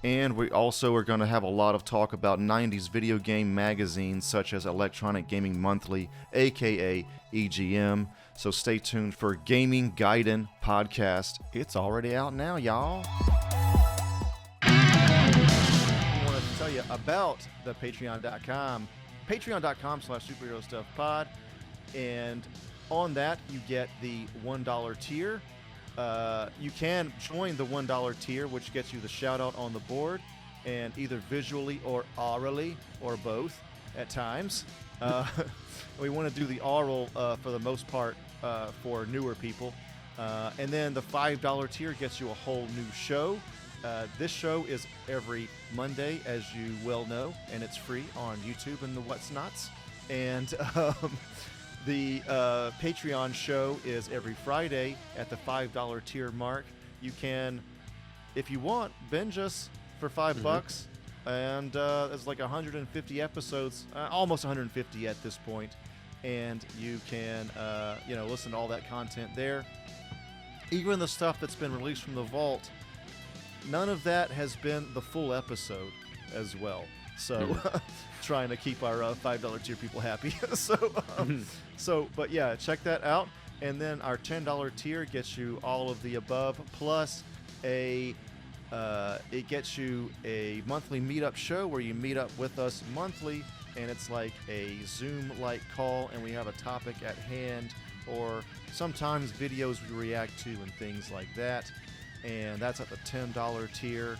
and we also are going to have a lot of talk about 90s video game magazines such as Electronic Gaming Monthly, aka EGM. So stay tuned for Gaming Gaiden podcast. It's already out now, y'all. I want to tell you about the Patreon.com. Patreon.com/SuperheroStuffPod, and on that you get the $1 tier. You can join the $1 tier, which gets you the shout out on the board, and either visually or orally, or both at times. We want to do the oral for the most part for newer people. And then the $5 tier gets you a whole new show. This show is every Monday, as you well know, and it's free on YouTube and the What's Nots. And The Patreon show is every Friday at the $5 tier mark. You can, if you want, binge us for $5, and there's like 150 episodes, almost 150 at this point, and you can listen to all that content there. Even the stuff that's been released from the vault, none of that has been the full episode as well. So trying to keep our $5 tier people happy. But yeah, check that out. And then our $10 tier gets you all of the above, plus it gets you a monthly meetup show where you meet up with us monthly, and it's like a Zoom-like call, and we have a topic at hand, or sometimes videos we react to and things like that. And that's at the $10 tier.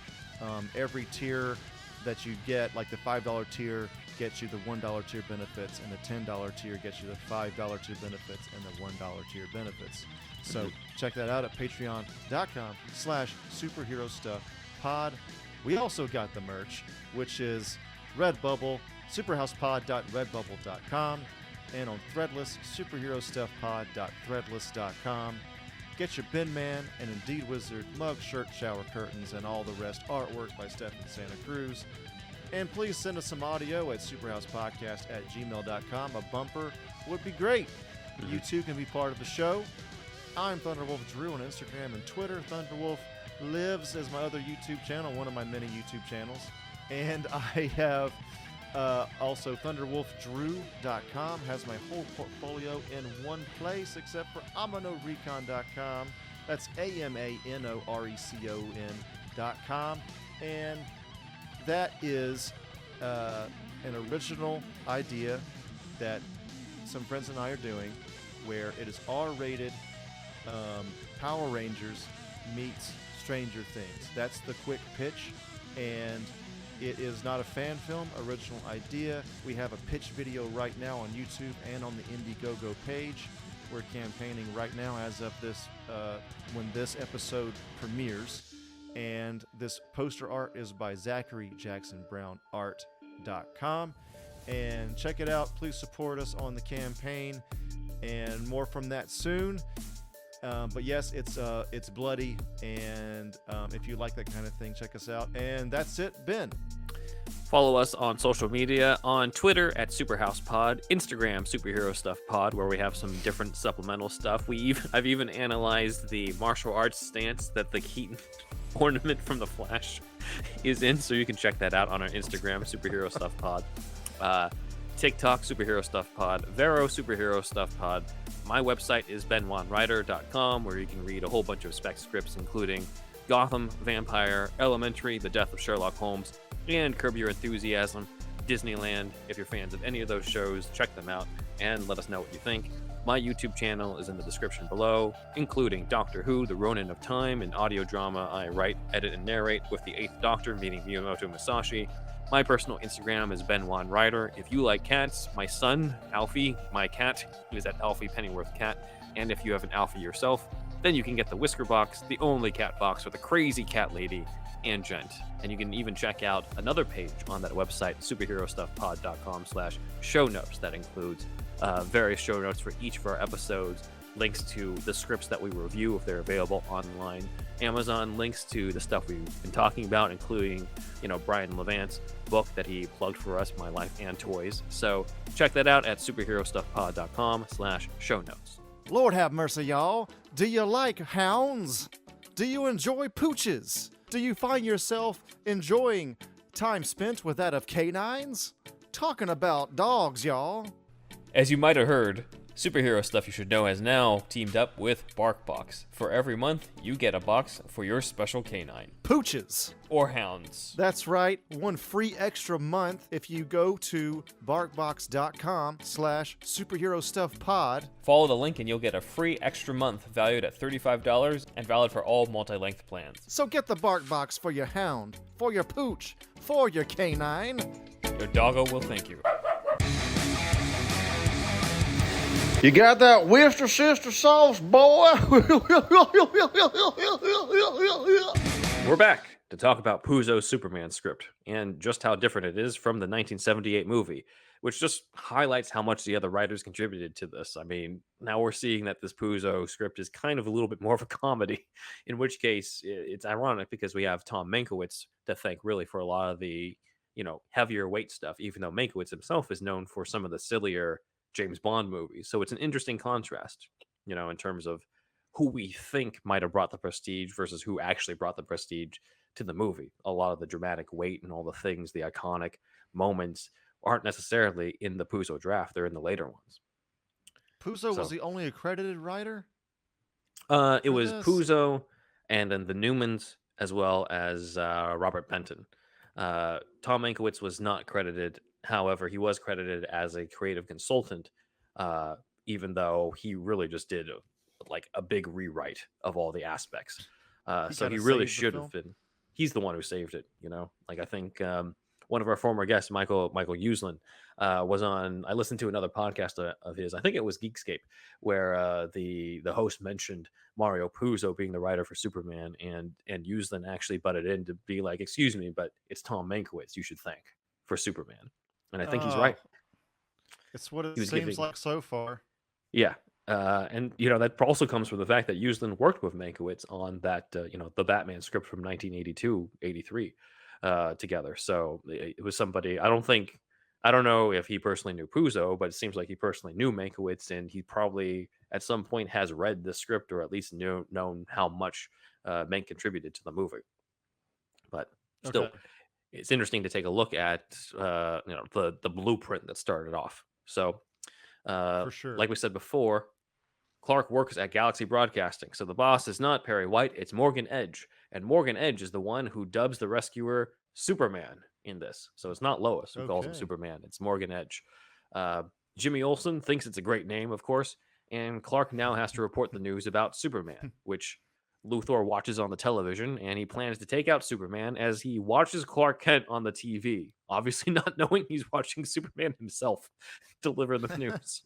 Every tier that you get, like the $5 tier gets you the $1 tier benefits, and the $10 tier gets you the $5 tier benefits and the $1 tier benefits. So check that out at patreon.com/superherostuffpod. We also got the merch, which is Redbubble, superhousepod.redbubble.com, and on Threadless, superherostuffpod.threadless.com. Get your Bin Man and Indeed Wizard mug, shirt, shower curtains, and all the rest artwork by Stephen Santa Cruz. And please send us some audio at superhousepodcast@gmail.com. A bumper would be great. You too can be part of the show. I'm ThunderWolfDrew on Instagram and Twitter. ThunderWolf lives as my other YouTube channel, one of my many YouTube channels. And I have also ThunderWolfDrew.com has my whole portfolio in one place, except for AmanoRecon.com. That's AMANORECON.com. And that is an original idea that some friends and I are doing, where it is R-rated Power Rangers meets Stranger Things. That's the quick pitch, and it is not a fan film, original idea. We have a pitch video right now on YouTube and on the Indiegogo page. We're campaigning right now as of this, when this episode premieres. And this poster art is by ZacharyJacksonBrownArt.com. And check it out. Please support us on the campaign, and more from that soon. But yes, it's bloody, and if you like that kind of thing, check us out. And that's it, Ben. Follow us on social media, on Twitter at SuperHousePod, Instagram SuperHeroStuffPod, where we have some different supplemental stuff. I've even analyzed the martial arts stance that the Keaton ornament from The Flash is in, so you can check that out on our Instagram, SuperHeroStuffPod. TikTok, SuperHeroStuffPod, Vero, SuperHeroStuffPod. My website is benwanwriter.com, where you can read a whole bunch of spec scripts, including Gotham, Vampire, Elementary, The Death of Sherlock Holmes, and Curb Your Enthusiasm, Disneyland. If you're fans of any of those shows, check them out and let us know what you think. My YouTube channel is in the description below, including Doctor Who, The Ronin of Time, an audio drama I write, edit, and narrate with the 8th Doctor, meeting Miyamoto Musashi. My personal Instagram is benwanwriter. If you like cats, my son, Alfie, my cat, is at Alfie Pennyworth Cat. And if you have an Alfie yourself, then you can get the Whisker Box, the only cat box with a crazy cat lady and gent. And you can even check out another page on that website, superherostuffpod.com/show notes. That includes various show notes for each of our episodes, links to the scripts that we review if they're available online, Amazon links to the stuff we've been talking about, including, Brian Levant's book that he plugged for us, My Life and Toys. So check that out at superherostuffpod.com/show notes. Lord have mercy, y'all. Do you like hounds? Do you enjoy pooches? Do you find yourself enjoying time spent with that of canines? Talking about dogs, y'all. As you might have heard, Superhero Stuff You Should Know has now teamed up with BarkBox. For every month, you get a box for your special canine. Pooches. Or hounds. That's right. One free extra month if you go to barkbox.com/superherostuffpod. Follow the link and you'll get a free extra month valued at $35 and valid for all multi-length plans. So get the BarkBox for your hound, for your pooch, for your canine. Your doggo will thank you. You got that Worcestershire sauce, boy? We're back to talk about Puzo's Superman script and just how different it is from the 1978 movie, which just highlights how much the other writers contributed to this. I mean, now we're seeing that this Puzo script is kind of a little bit more of a comedy, in which case it's ironic because we have Tom Mankiewicz to thank really for a lot of the, heavier weight stuff, even though Mankiewicz himself is known for some of the sillier James Bond movies. So it's an interesting contrast, in terms of who we think might have brought the prestige versus who actually brought the prestige to the movie. A lot of the dramatic weight and all the things, the iconic moments aren't necessarily in the Puzo draft. They're in the later ones. Puzo was the only accredited writer? It was Puzo and then the Newmans as well as Robert Benton. Tom Mankiewicz was not credited. However, he was credited as a creative consultant, even though he really just did a big rewrite of all the aspects. So he really should have been. He's the one who saved it. I think one of our former guests, Michael Uslan, was on. I listened to another podcast of his. I think it was Geekscape, where the host mentioned Mario Puzo being the writer for Superman, and Uslan actually butted in to be like, "Excuse me, but it's Tom Mankiewicz you should thank for Superman," and I think he's right. It's what it seems like so far. Yeah. And that also comes from the fact that Uslan worked with Mankiewicz on that the Batman script from 1982-83 together. So it was somebody. I don't know if he personally knew Puzo, but it seems like he personally knew Mankiewicz, and he probably at some point has read the script or at least known how much Mank contributed to the movie. But still, it's interesting to take a look at the blueprint that started off. So for sure, like we said before, Clark works at Galaxy Broadcasting, so the boss is not Perry White, it's Morgan Edge. And Morgan Edge is the one who dubs the rescuer Superman in this. So it's not Lois who calls him Superman, it's Morgan Edge. Jimmy Olsen thinks it's a great name, of course, and Clark now has to report the news about Superman, which Luthor watches on the television, and he plans to take out Superman as he watches Clark Kent on the TV, obviously not knowing he's watching Superman himself deliver the news.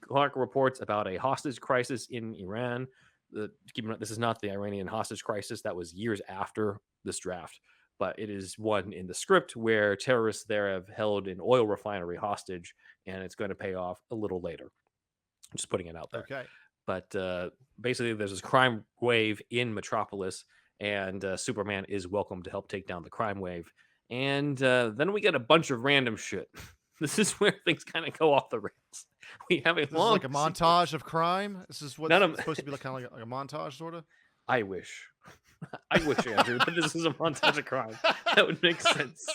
Clark reports about a hostage crisis in Iran. Keep in mind, this is not the Iranian hostage crisis. That was years after this draft, but it is one in the script where terrorists there have held an oil refinery hostage, and it's going to pay off a little later. I'm just putting it out there. Okay. But basically, there's this crime wave in Metropolis, and Superman is welcome to help take down the crime wave. And then we get a bunch of random shit. This is where things kind of go off the rails. We have a montage of crime. This is what's supposed to be kind of like a montage, sort of. I wish, Andrew, that this is a montage of crime. That would make sense.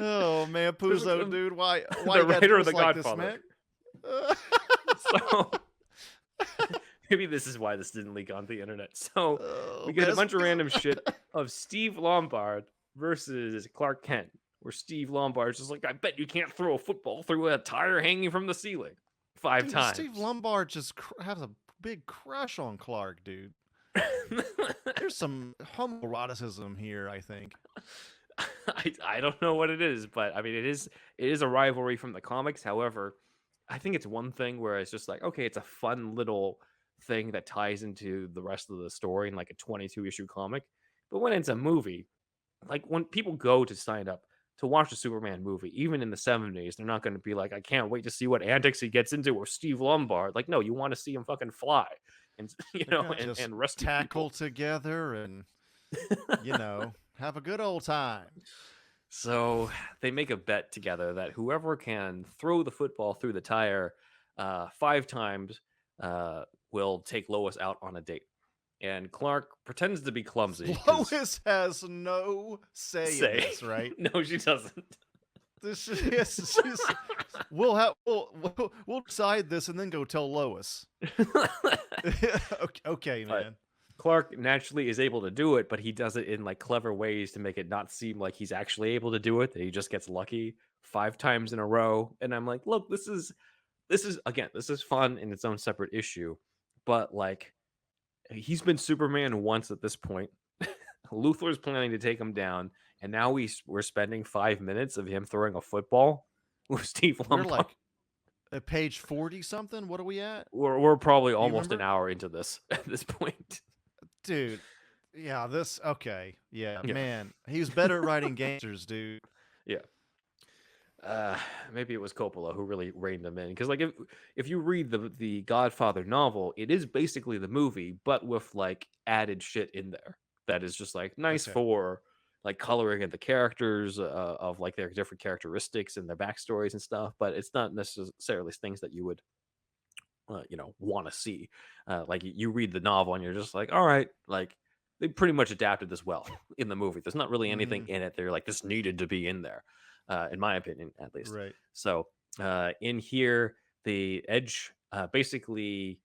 Oh man, Puzo, dude, why the writer of The Godfather? So maybe this is why this didn't leak onto the internet. So we get a bunch of random shit of Steve Lombard versus Clark Kent, where Steve Lombard's just like, I bet you can't throw a football through a tire hanging from the ceiling 5 times. Steve Lombard just has a big crush on Clark, dude. There's some homoeroticism here, I think. I don't know what it is, but I mean, it is a rivalry from the comics. However, I think it's one thing where it's just like, okay, it's a fun little thing that ties into the rest of the story in like a 22-issue comic. But when it's a movie, like when people go to sign up to watch a Superman movie, even in the 70s, they're not going to be like, I can't wait to see what antics he gets into with Steve Lombard. Like, no, you want to see him fucking fly and and rescue tackle people together and have a good old time. So they make a bet together that whoever can throw the football through the tire 5 times will take Lois out on a date. And Clark pretends to be clumsy. Lois has no say in this, right? No, she doesn't. We'll decide this and then go tell Lois. Okay, man. Clark naturally is able to do it, but he does it in like clever ways to make it not seem like he's actually able to do it. That he just gets lucky 5 times in a row. And I'm like, look, this is fun in its own separate issue, but like, he's been Superman once at this point. Luthor's planning to take him down, and now we're spending 5 minutes of him throwing a football with Steve Lombard. We're like at page 40 something. What are we at? We're probably almost an hour into this at this point. Dude, yeah, man. He was better at writing gangsters, dude. Yeah. Maybe it was Coppola who really reined them in. Because like if you read the Godfather novel, it is basically the movie, but with like added shit in there that is just like nice Okay. for like coloring in the characters of like their different characteristics and their backstories and stuff. But it's not necessarily things that you would want to see. Like you read the novel and you're just like, all right, like they pretty much adapted this well in the movie. There's not really anything Mm-hmm. in it. They're like this needed to be in there, in my opinion, at least. Right. So in here, the Edge basically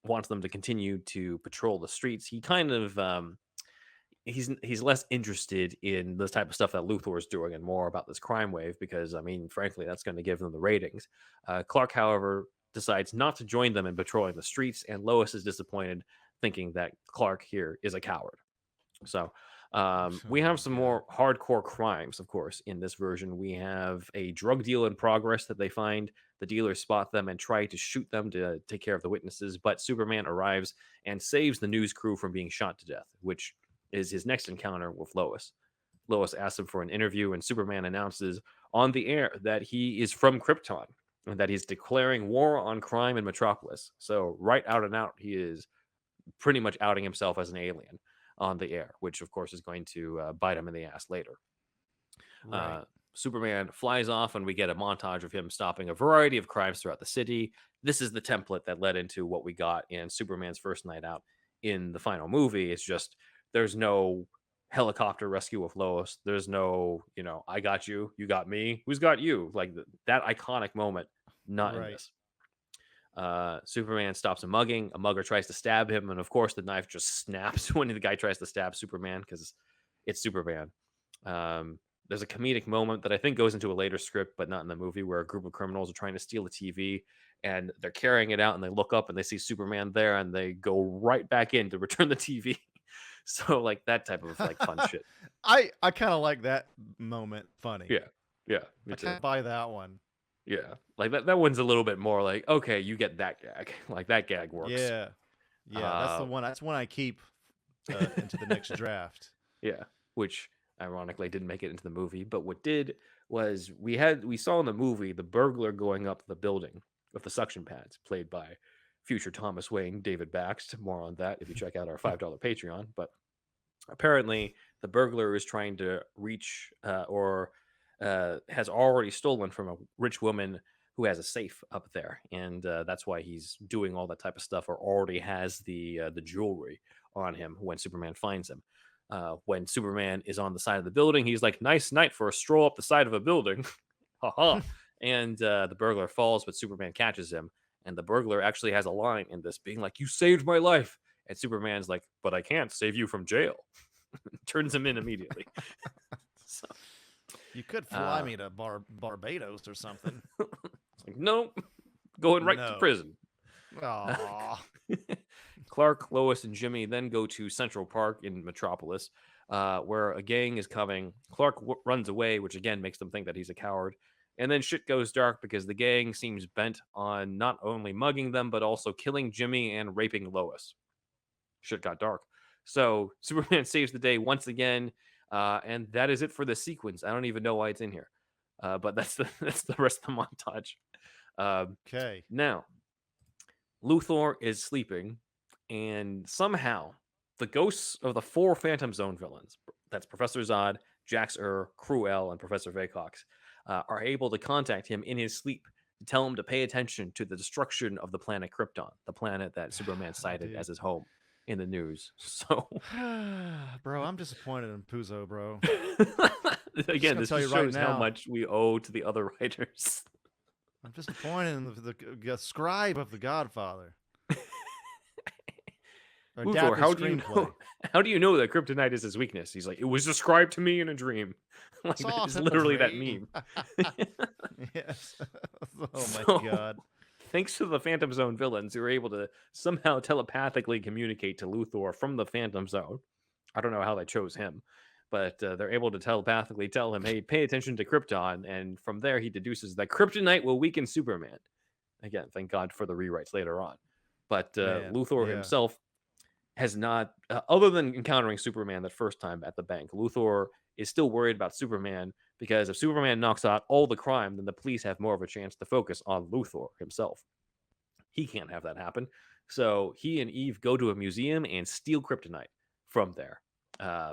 wants them to continue to patrol the streets. He kind of he's less interested in this type of stuff that Luthor is doing and more about this crime wave because I mean, frankly, that's going to give them the ratings. Clark, however, decides not to join them in patrolling the streets, and Lois is disappointed, thinking that Clark here is a coward. So we Oh have my some God. more hardcore crimes, of course, in this version. We have a drug deal in progress that they find. The dealers spot them and try to shoot them to take care of the witnesses, but Superman arrives and saves the news crew from being shot to death, which is his next encounter with Lois. Lois asks him for an interview, and Superman announces on the air that he is from Krypton and that he's declaring war on crime in Metropolis. So, right out and out, he is pretty much outing himself as an alien on the air, which of course is going to bite him in the ass later. Right. Superman flies off, and we get a montage of him stopping a variety of crimes throughout the city. This is the template that led into what we got in Superman's first night out in the final movie. It's just there's no helicopter rescue with Lois. There's no, I got you, you got me. Who's got you? Like that iconic moment, not in Right. this. Superman stops a mugging. A mugger tries to stab him, and of course, the knife just snaps when the guy tries to stab Superman because it's Superman. There's a comedic moment that I think goes into a later script, but not in the movie, where a group of criminals are trying to steal a TV and they're carrying it out, and they look up and they see Superman there, and they go right back in to return the TV. So like that type of like fun shit. I kind of like that moment. Funny. Yeah, yeah, me I too. kind of buy that one. Yeah, like that one's a little bit more like, okay, you get that gag. Like that gag works. Yeah. Yeah. That's the Uh, one. That's one I keep into the next draft. Yeah, which ironically didn't make it into the movie, but what did was we saw in the movie the burglar going up the building with the suction pads, played by future Thomas Wayne, David Baxt. More on that if you check out our $5 Patreon. But apparently, the burglar is trying to reach or has already stolen from a rich woman who has a safe up there, and that's why he's doing all that type of stuff, or already has the jewelry on him when Superman finds him. When Superman is on the side of the building, he's like, "Nice night for a stroll up the side of a building." Haha. And the burglar falls, but Superman catches him. And the burglar actually has a line in this, being like, "You saved my life." And Superman's like, "But I can't save you from jail." Turns him in immediately. So, You could fly uh, me to Barbados or something. it's like, nope, going right to No. prison. Aw. Clark, Lois, and Jimmy then go to Central Park in Metropolis, where a gang is coming. Clark runs away, which again makes them think that he's a coward. And then shit goes dark because the gang seems bent on not only mugging them, but also killing Jimmy and raping Lois. Shit got dark. So Superman saves the day once again, and that is it for the sequence. I don't even know why it's in here, but that's the rest of the montage. Okay. Now, Luthor is sleeping, and somehow the ghosts of the four Phantom Zone villains, that's Professor Zod, Jax Cruel, and Professor Vaycox, are able to contact him in his sleep to tell him to pay attention to the destruction of the planet Krypton, the planet that Superman cited Dude. as his home in the news. So, Bro, I'm disappointed in Puzo, bro. again, gonna this tell just you right shows how now. much we owe to the other writers. I'm disappointed in the scribe of the Godfather. Luthor, Adapted how do you screenplay. know? How do you know that kryptonite is his weakness? He's like, it was described to me in a dream. Like Saw that is it in a literally that dream. meme. Yes. Oh my So, God. thanks to the Phantom Zone villains who were able to somehow telepathically communicate to Luthor from the Phantom Zone. I don't know how they chose him, but they're able to telepathically tell him, "Hey, pay attention to Krypton," and from there he deduces that kryptonite will weaken Superman. Again, thank God for the rewrites later on. But Man, Luthor yeah. himself has not, other than encountering Superman that first time at the bank, Luthor is still worried about Superman because if Superman knocks out all the crime, then the police have more of a chance to focus on Luthor himself. He can't have that happen. So he and Eve go to a museum and steal kryptonite from there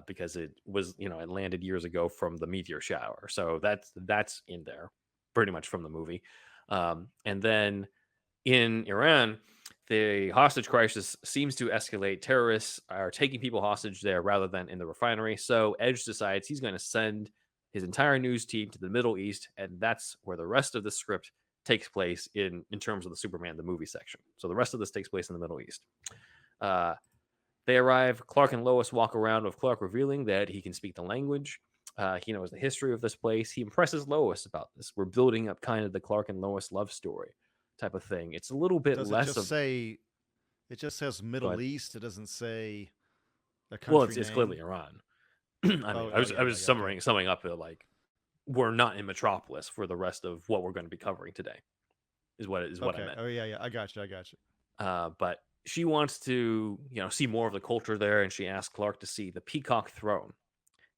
because it was, it landed years ago from the meteor shower. So that's in there pretty much from the movie. And then in Iran, the hostage crisis seems to escalate. Terrorists are taking people hostage there rather than in the refinery. So Edge decides he's going to send his entire news team to the Middle East, and that's where the rest of the script takes place in terms of the Superman the movie section. So the rest of this takes place in the Middle East. They arrive. Clark and Lois walk around with Clark revealing that he can speak the language. He knows the history of this place. He impresses Lois about this. We're building up kind of the Clark and Lois love story type of thing. It's a little bit Does less it just of say? It just says Middle ahead. East. It doesn't say a country well, it's name. clearly Iran. I mean, Oh, I was yeah, summing up like we're not in Metropolis for the rest of what we're going to be covering today. Is what I meant. Oh yeah. I got you. But she wants to, see more of the culture there, and she asks Clark to see the Peacock Throne.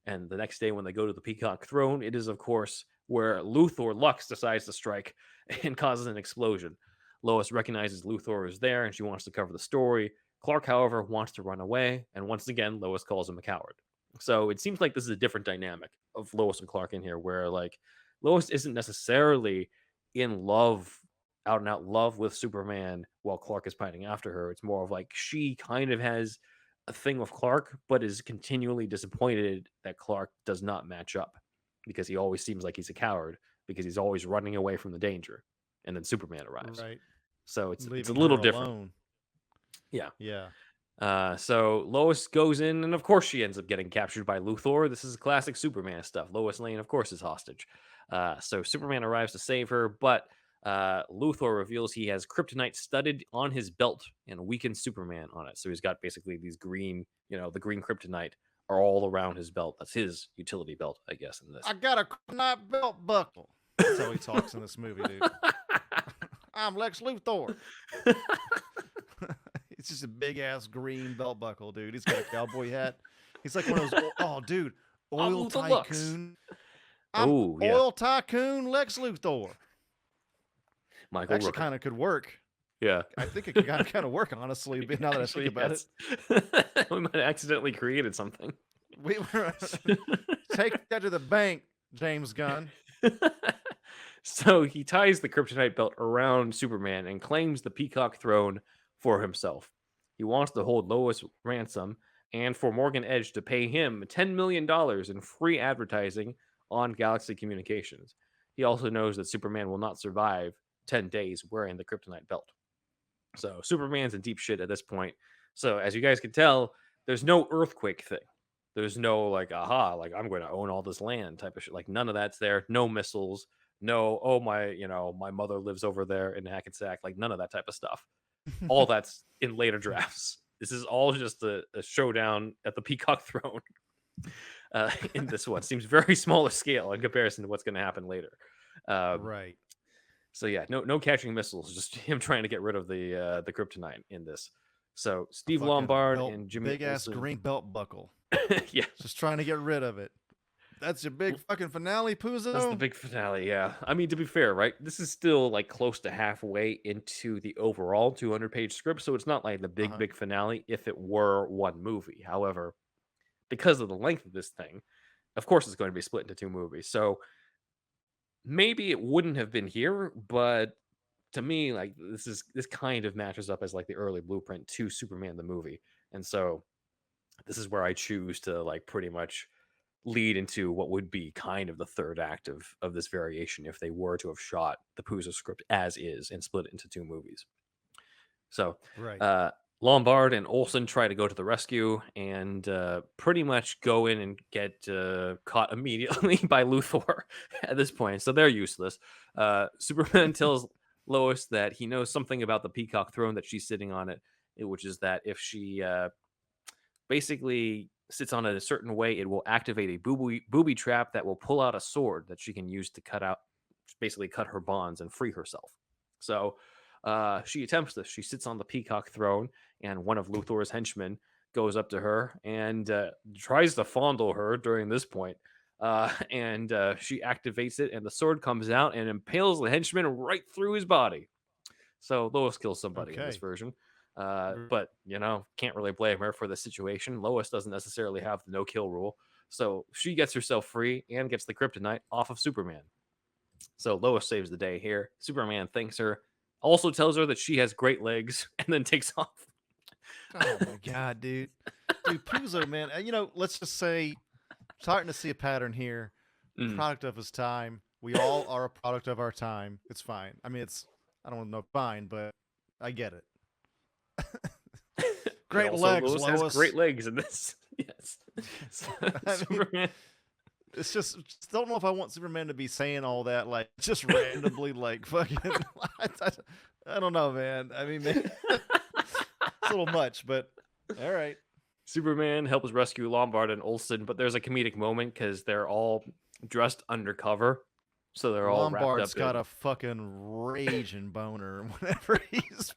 And the next day, when they go to the Peacock Throne, it is, of course, where Luthor Lux decides to strike and causes an explosion. Lois recognizes Luthor is there, and she wants to cover the story. Clark, however, wants to run away, and once again, Lois calls him a coward. So it seems like this is a different dynamic of Lois and Clark in here, where like Lois isn't necessarily in love, out and out love with Superman, while Clark is pining after her. It's more of like she kind of has a thing with Clark, but is continually disappointed that Clark does not match up because he always seems like he's a coward because he's always running away from the danger. And then Superman arrives. Right. So it's a Leaving little her different. alone. Yeah. Yeah. So Lois goes in, and of course she ends up getting captured by Luthor. This is classic Superman stuff. Lois Lane, of course, is hostage. So Superman arrives to save her, but Luthor reveals he has kryptonite studded on his belt and weakens Superman on it. So he's got basically these green, the green kryptonite are all around his belt. That's his utility belt, I guess, in this. I got a kryptonite belt buckle. That's how he talks in this movie, dude. I'm Lex Luthor. It's just a big ass green belt buckle, dude. He's got a cowboy hat. He's like one of those. Dude, oil tycoon. Oh, yeah. Oil tycoon Lex Luthor. Michael actually kind of could work. Yeah, I think it could kind of work, honestly. Now that I think about it, we might have accidentally created something. We were take that to the bank, James Gunn. So he ties the kryptonite belt around Superman and claims the Peacock Throne for himself. He wants to hold Lois ransom and for Morgan Edge to pay him $10 million in free advertising on Galaxy Communications. He also knows that Superman will not survive 10 days wearing the kryptonite belt. So Superman's in deep shit at this point. So as you guys can tell, there's no earthquake thing. There's no like, aha, like I'm going to own all this land type of shit. Like none of that's there. No missiles. No, oh my, my mother lives over there in Hackensack. Like none of that type of stuff. All that's in later drafts. This is all just a showdown at the Peacock Throne. In this one, seems very smaller scale in comparison to what's going to happen later. Right. So yeah, no catching missiles, just him trying to get rid of the kryptonite in this. So Steve Lombard and Jimmy big ass green belt buckle. Yeah, just trying to get rid of it. That's your big fucking finale, Puzo? That's the big finale, yeah. I mean, to be fair, right? This is still like close to halfway into the overall 200-page script, so it's not like the big finale if it were one movie. However, because of the length of this thing, of course it's going to be split into two movies. So maybe it wouldn't have been here, but to me, like this kind of matches up as like the early blueprint to Superman the movie. And so this is where I choose to like pretty much lead into what would be kind of the third act of this variation if they were to have shot the Puzo script as is and split it into two movies. So Lombard and Olsen try to go to the rescue and pretty much go in and get caught immediately by Luthor at this point. So they're useless. Superman tells Lois that he knows something about the Peacock Throne, that she's sitting on it, which is that if she basically sits on it a certain way, it will activate a booby trap that will pull out a sword that she can use to cut her bonds and free herself. So she attempts this. She sits on the Peacock Throne, and one of Luthor's henchmen goes up to her and tries to fondle her during this point. And she activates it, and the sword comes out and impales the henchman right through his body. So Lois kills somebody in this Okay. version. But, can't really blame her for the situation. Lois doesn't necessarily have the no-kill rule. So she gets herself free and gets the kryptonite off of Superman. So Lois saves the day here. Superman thanks her, also tells her that she has great legs, and then takes off. Oh my god, dude. Dude, Puzo, man. Let's just say, starting to see a pattern here. Mm. Product of his time. We all are a product of our time. It's fine. I mean, I don't know fine, but I get it. Great Also, legs, Lois Lois. has great legs in this. Yes. Superman. It's just don't know if I want Superman to be saying all that, like, just randomly, like, fucking. I don't know, man. I mean, maybe, it's a little much, but all right. Superman helps rescue Lombard and Olsen, but there's a comedic moment because they're all dressed undercover. So they're all wrapped Lombard's up got in... a fucking raging boner whenever he's.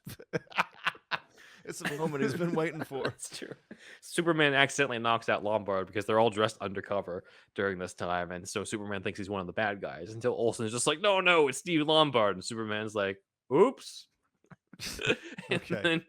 It's a moment he's been waiting for. That's true. Superman accidentally knocks out Lombard because they're all dressed undercover during this time. And so Superman thinks he's one of the bad guys until Olsen is just like, no, it's Steve Lombard. And Superman's like, oops. And Okay. then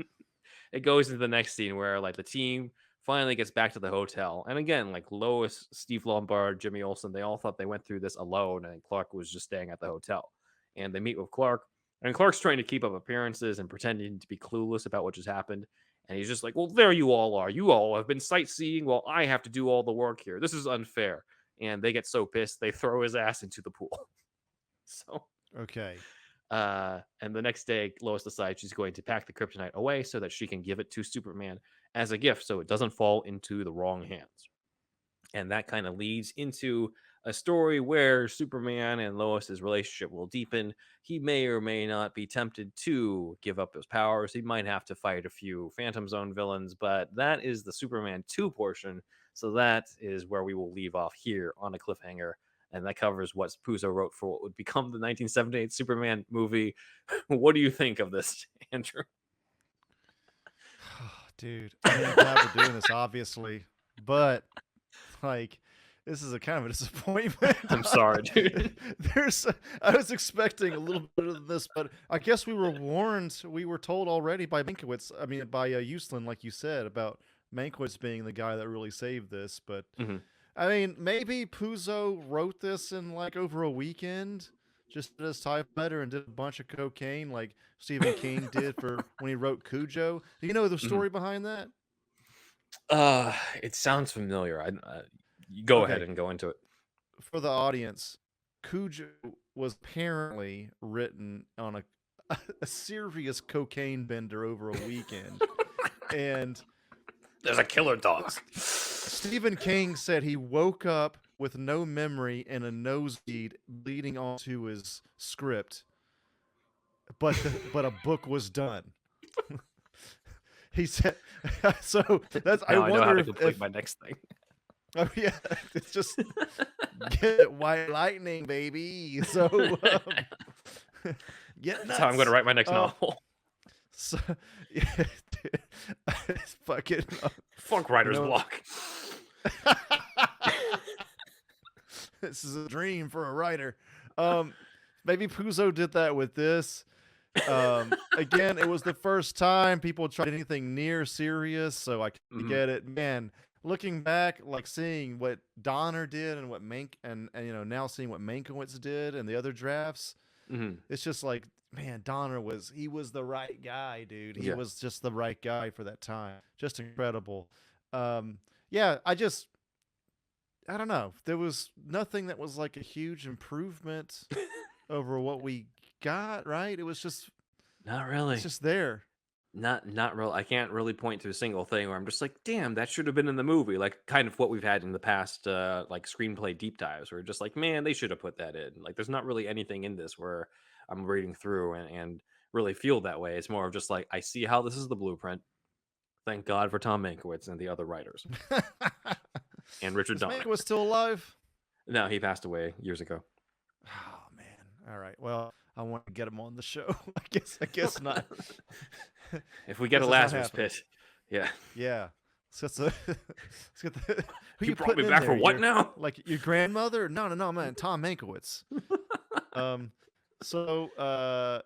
it goes into the next scene where like the team finally gets back to the hotel. And again, like Lois, Steve Lombard, Jimmy Olsen, they all thought they went through this alone, and Clark was just staying at the hotel. And they meet with Clark. And Clark's trying to keep up appearances and pretending to be clueless about what just happened. And he's just like, well, there you all are. You all have been sightseeing while I have to do all the work here. This is unfair. And they get so pissed, they throw his ass into the pool. So, Okay. and the next day, Lois decides she's going to pack the kryptonite away so that she can give it to Superman as a gift so it doesn't fall into the wrong hands. And that kind of leads into a story where Superman and Lois's relationship will deepen. He may or may not be tempted to give up his powers. He might have to fight a few Phantom Zone villains, but that is the Superman 2 portion. So that is where we will leave off here on a cliffhanger. And that covers what Puzo wrote for what would become the 1978 Superman movie. What do you think of this, Andrew? Dude, I mean, I'm glad we're doing this, obviously, but like, this is a kind of a disappointment. I'm sorry, dude. I was expecting a little bit of this, but I guess we were warned. We were told already by Mankiewicz. I mean, by Uslan, like you said, about Mankiewicz being the guy that really saved this. But I mean, maybe Puzo wrote this in like over a weekend, just did his typewriter and did a bunch of cocaine, like Stephen King did for when he wrote Cujo. Do you know the story behind that? It sounds familiar. You go ahead and go into it. For the audience, Cujo was apparently written on a serious cocaine bender over a weekend. And there's a killer dog. Stephen King said he woke up with no memory and a nose bleed leading onto his script, but a book was done. He said, so that's. Now I know how wonder to complete my next thing. Oh yeah, it's just get White Lightning, baby. So get nuts. That's how I'm going to write my next novel. So, yeah, fucking fuck writer's block. This is a dream for a writer. Maybe Puzo did that with this. Again, it was the first time people tried anything near serious, so I can get it. Man, looking back, like seeing what Donner did and what and now seeing what Mankiewicz did and the other drafts, it's just like, man, Donner was the right guy, dude. He was just the right guy for that time. Just incredible. Yeah, I don't know. There was nothing that was like a huge improvement over what we got, right? It was just not really. It's just there. Not real. I can't really point to a single thing where I'm just like, damn, that should have been in the movie. Like kind of what we've had in the past, like screenplay deep dives, where just like, man, they should have put that in. Like, there's not really anything in this where I'm reading through and really feel that way. It's more of just like, I see how this is the blueprint. Thank God for Tom Mankiewicz and the other writers. And Richard Donner. Mankiewicz still alive? No, he passed away years ago. Oh man. All right. Well, I want to get him on the show. I guess not. If we get a Lazarus pit. Yeah. Yeah. Let's get the, let's get the, who You you brought me putting in back for there? what now? Like your grandmother? No, no, no, man. Tom Mankiewicz. So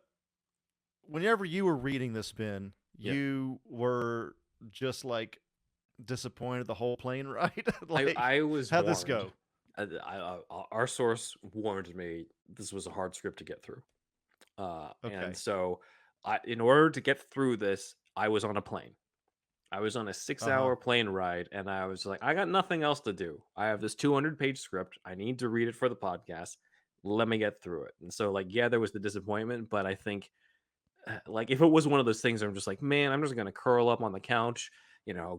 whenever you were reading this, Ben, Yeah. you were just like disappointed the whole plane ride. Like, I was how'd warned. this go? Our source warned me this was a hard script to get through. Okay. And so, in order to get through this, I was on a plane. I was on a 6-hour plane ride, and I was like, I got nothing else to do. I have this 200-page script. I need to read it for the podcast. Let me get through it. And so, like, yeah, there was the disappointment, but I think, like, if it was one of those things, I'm just like, man, I'm just gonna curl up on the couch,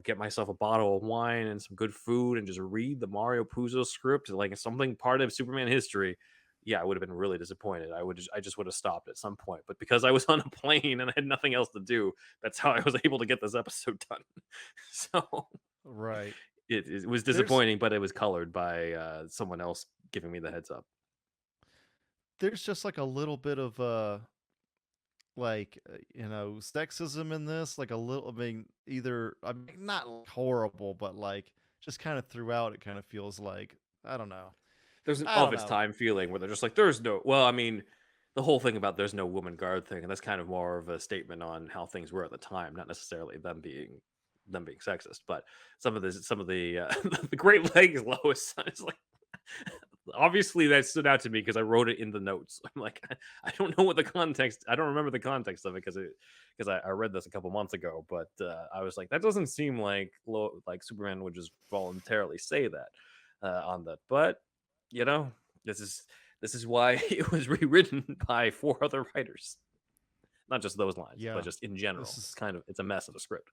get myself a bottle of wine and some good food, and just read the Mario Puzo script, like something part of Superman history. Yeah, I would have been really disappointed. I just would have stopped at some point. But because I was on a plane and I had nothing else to do, that's how I was able to get this episode done. So Right. it was There's disappointing, but it was colored by someone else giving me the heads up. there's just like a little bit of sexism in this, like a little. I mean, either I mean, not horrible, but like just kind of throughout, it kind of feels like I don't know. There's an I of don't its know. time feeling where they're just like, there's no. Well, I mean, the whole thing about there's no woman guard thing, and that's kind of more of a statement on how things were at the time, not necessarily them being sexist. But some of the the Great Legs Lois is like, obviously that stood out to me because I wrote it in the notes. I'm like, I don't know what the context. I don't remember the context of it because I read this a couple months ago. But I was like, that doesn't seem like Superman would just voluntarily say that on that. But you know, this is why it was rewritten by 4 other writers. Not just those lines, Yeah, but just in general. this is It's a mess of a script.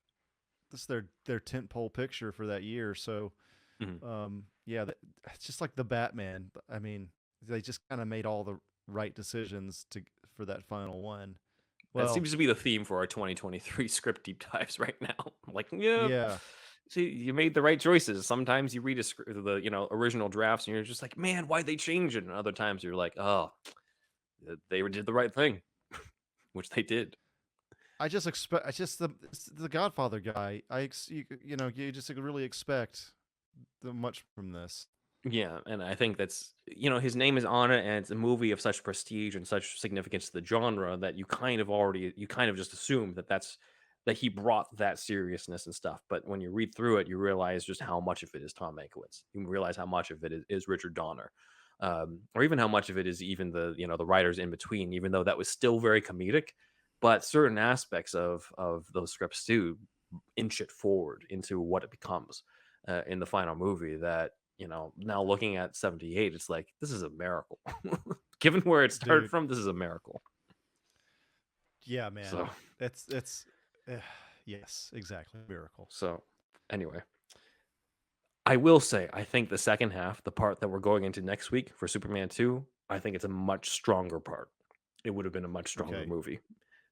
this is their tentpole picture for that year. So, Mhm. yeah, it's just like the Batman. I mean, they just kind of made all the right decisions for that final one. That Well, seems to be the theme for our 2023 script deep dives right now. I'm like, yeah, yeah, see, you made the right choices. Sometimes you read the original drafts and you're just like, man, why'd they change it? And other times you're like, oh, they did the right thing, which they did. I just it's the Godfather guy. You just really expect much from this. Yeah, and I think that's his name is on it, and it's a movie of such prestige and such significance to the genre that you kind of just assume that he brought that seriousness and stuff. But when you read through it, you realize just how much of it is Tom Mankiewicz. You realize how much of it is Richard Donner, or even how much of it is even the writers in between. Even though that was still very comedic, but certain aspects of those scripts do inch it forward into what it becomes in the final movie. That now looking at 78, it's like, this is a miracle. Given where it started Dude, from, this is a miracle. yeah, man. So, It's yes, exactly. Miracle. so anyway, I will say, I think the second half, the part that we're going into next week for Superman 2, I think it's a much stronger part. It would have been a much stronger Okay. movie.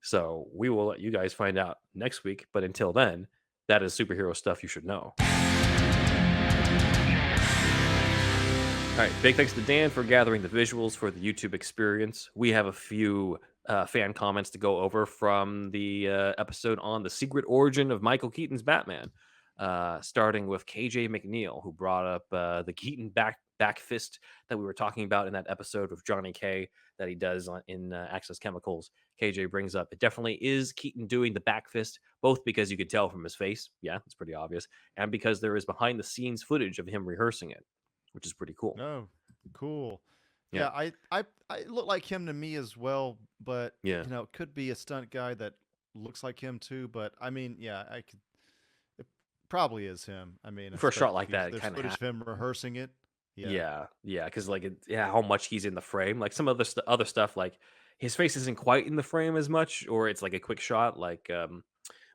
So we will let you guys find out next week. But until then, that is superhero stuff you should know. All right, big thanks to Dan for gathering the visuals for the YouTube experience. We have a few fan comments to go over from the episode on the secret origin of Michael Keaton's Batman, starting with KJ McNeil, who brought up the Keaton back fist that we were talking about in that episode with Johnny K that he does in Access Chemicals. KJ brings up it definitely is Keaton doing the back fist, both because you could tell from his face, yeah, it's pretty obvious, and because there is behind the scenes footage of him rehearsing it, which is pretty cool. Oh, cool. Yeah. Yeah, I look like him to me as well, but Yeah. it could be a stunt guy that looks like him too. But I mean, yeah, I could. It probably is him. I mean, For a shot like especially if that, it there's kind footage of of him rehearsing it. Yeah. yeah, because how much he's in the frame. Like some of the other stuff, like his face isn't quite in the frame as much, or it's like a quick shot, like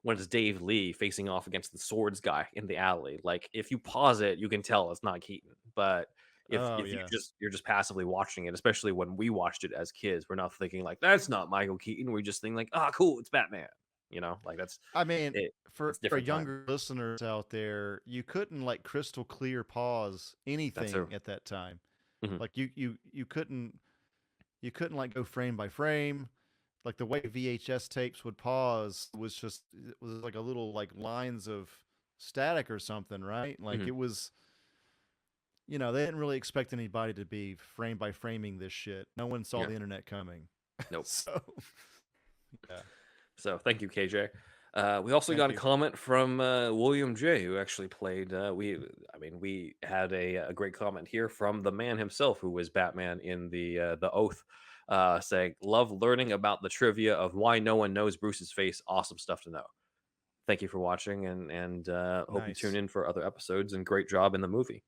when it's Dave Lee facing off against the swords guy in the alley. Like if you pause it, you can tell it's not Keaton. But Oh if yeah. you're just passively watching it, especially when we watched it as kids, we're not thinking like that's not Michael Keaton. We just think like, ah, cool, it's Batman. Like that's I mean, it. for It's different time. younger listeners out there, you couldn't like crystal clear pause That's anything at that time. Mhm. Like you couldn't like go frame by frame. Like the way VHS tapes would pause was just it was like a little like lines of static or something, right? Like Mhm. it was, they didn't really expect anybody to be frame by framing this shit. No one saw Yeah. the internet coming. Nope. So, yeah. So thank you, KJ. We also Thank got a you. comment from William J, who actually played. We had a great comment here from the man himself, who was Batman in the Oath, saying, "Love learning about the trivia of why no one knows Bruce's face. Awesome stuff to know. Thank you for watching, and hope you tune Nice. in for other episodes. And great job in the movie."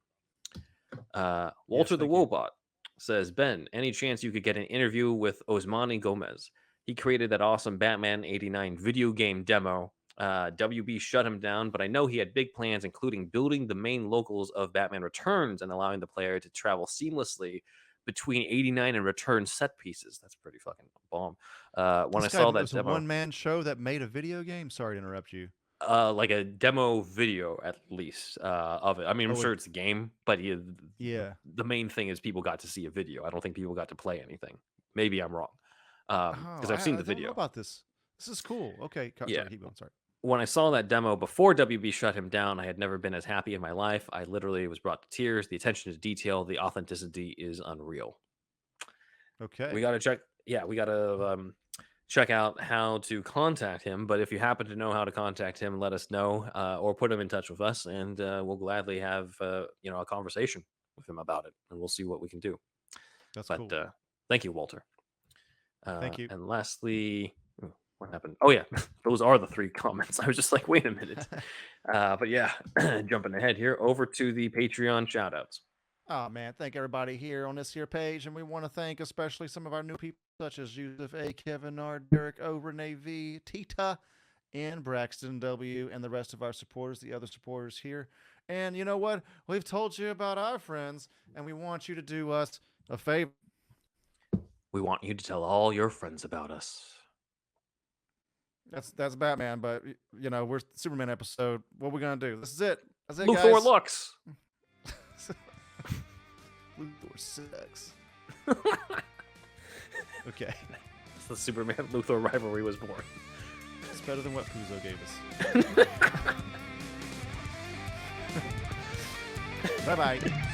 Yes, Walter the thank you. Woebot says, "Ben, any chance you could get an interview with Osmani Gomez? He created that awesome Batman '89 video game demo. WB shut him down, but I know he had big plans, including building the main locals of Batman Returns and allowing the player to travel seamlessly between '89 and Return set pieces." That's pretty fucking bomb. When I This guy saw that was a demo, one-man show that made a video game. Sorry to interrupt you. like a demo video at least of it. I mean, I'm Oh, sure it's a game, but yeah. the main thing is people got to see a video. I don't think people got to play anything. Maybe I'm wrong, Oh, because I've seen I the don't know video. about this. This is cool. Okay, Yeah. sorry, keep going. Sorry. When I saw that demo before WB shut him down, I had never been as happy in my life. I literally was brought to tears. The attention to detail, the authenticity is unreal. Okay. We got to check. Yeah, we got to check out how to contact him. But if you happen to know how to contact him, let us know, or put him in touch with us, and we'll gladly have a conversation with him about it, and we'll see what we can do. That's But cool. thank you, Walter. Thank you. And lastly, what happened? Oh yeah, those are the 3 comments. I was just like, wait a minute. But yeah, jumping ahead here, over to the Patreon shoutouts. Oh man, thank everybody here on this here page, and we want to thank especially some of our new people such as Yusuf A, Kevin R, Derek O, Renee V, Tita, and Braxton W, and the rest of our supporters, the other supporters here. And you know what? We've told you about our friends, and we want you to do us a favor. We want you to tell all your friends about us. That's Batman, but we're Superman episode. What are we gonna do? This is it. That's it, Luthor guys. Lux. Luthor sucks. Okay. The Superman Luthor rivalry was born. It's better than what Puzo gave us. Bye-bye.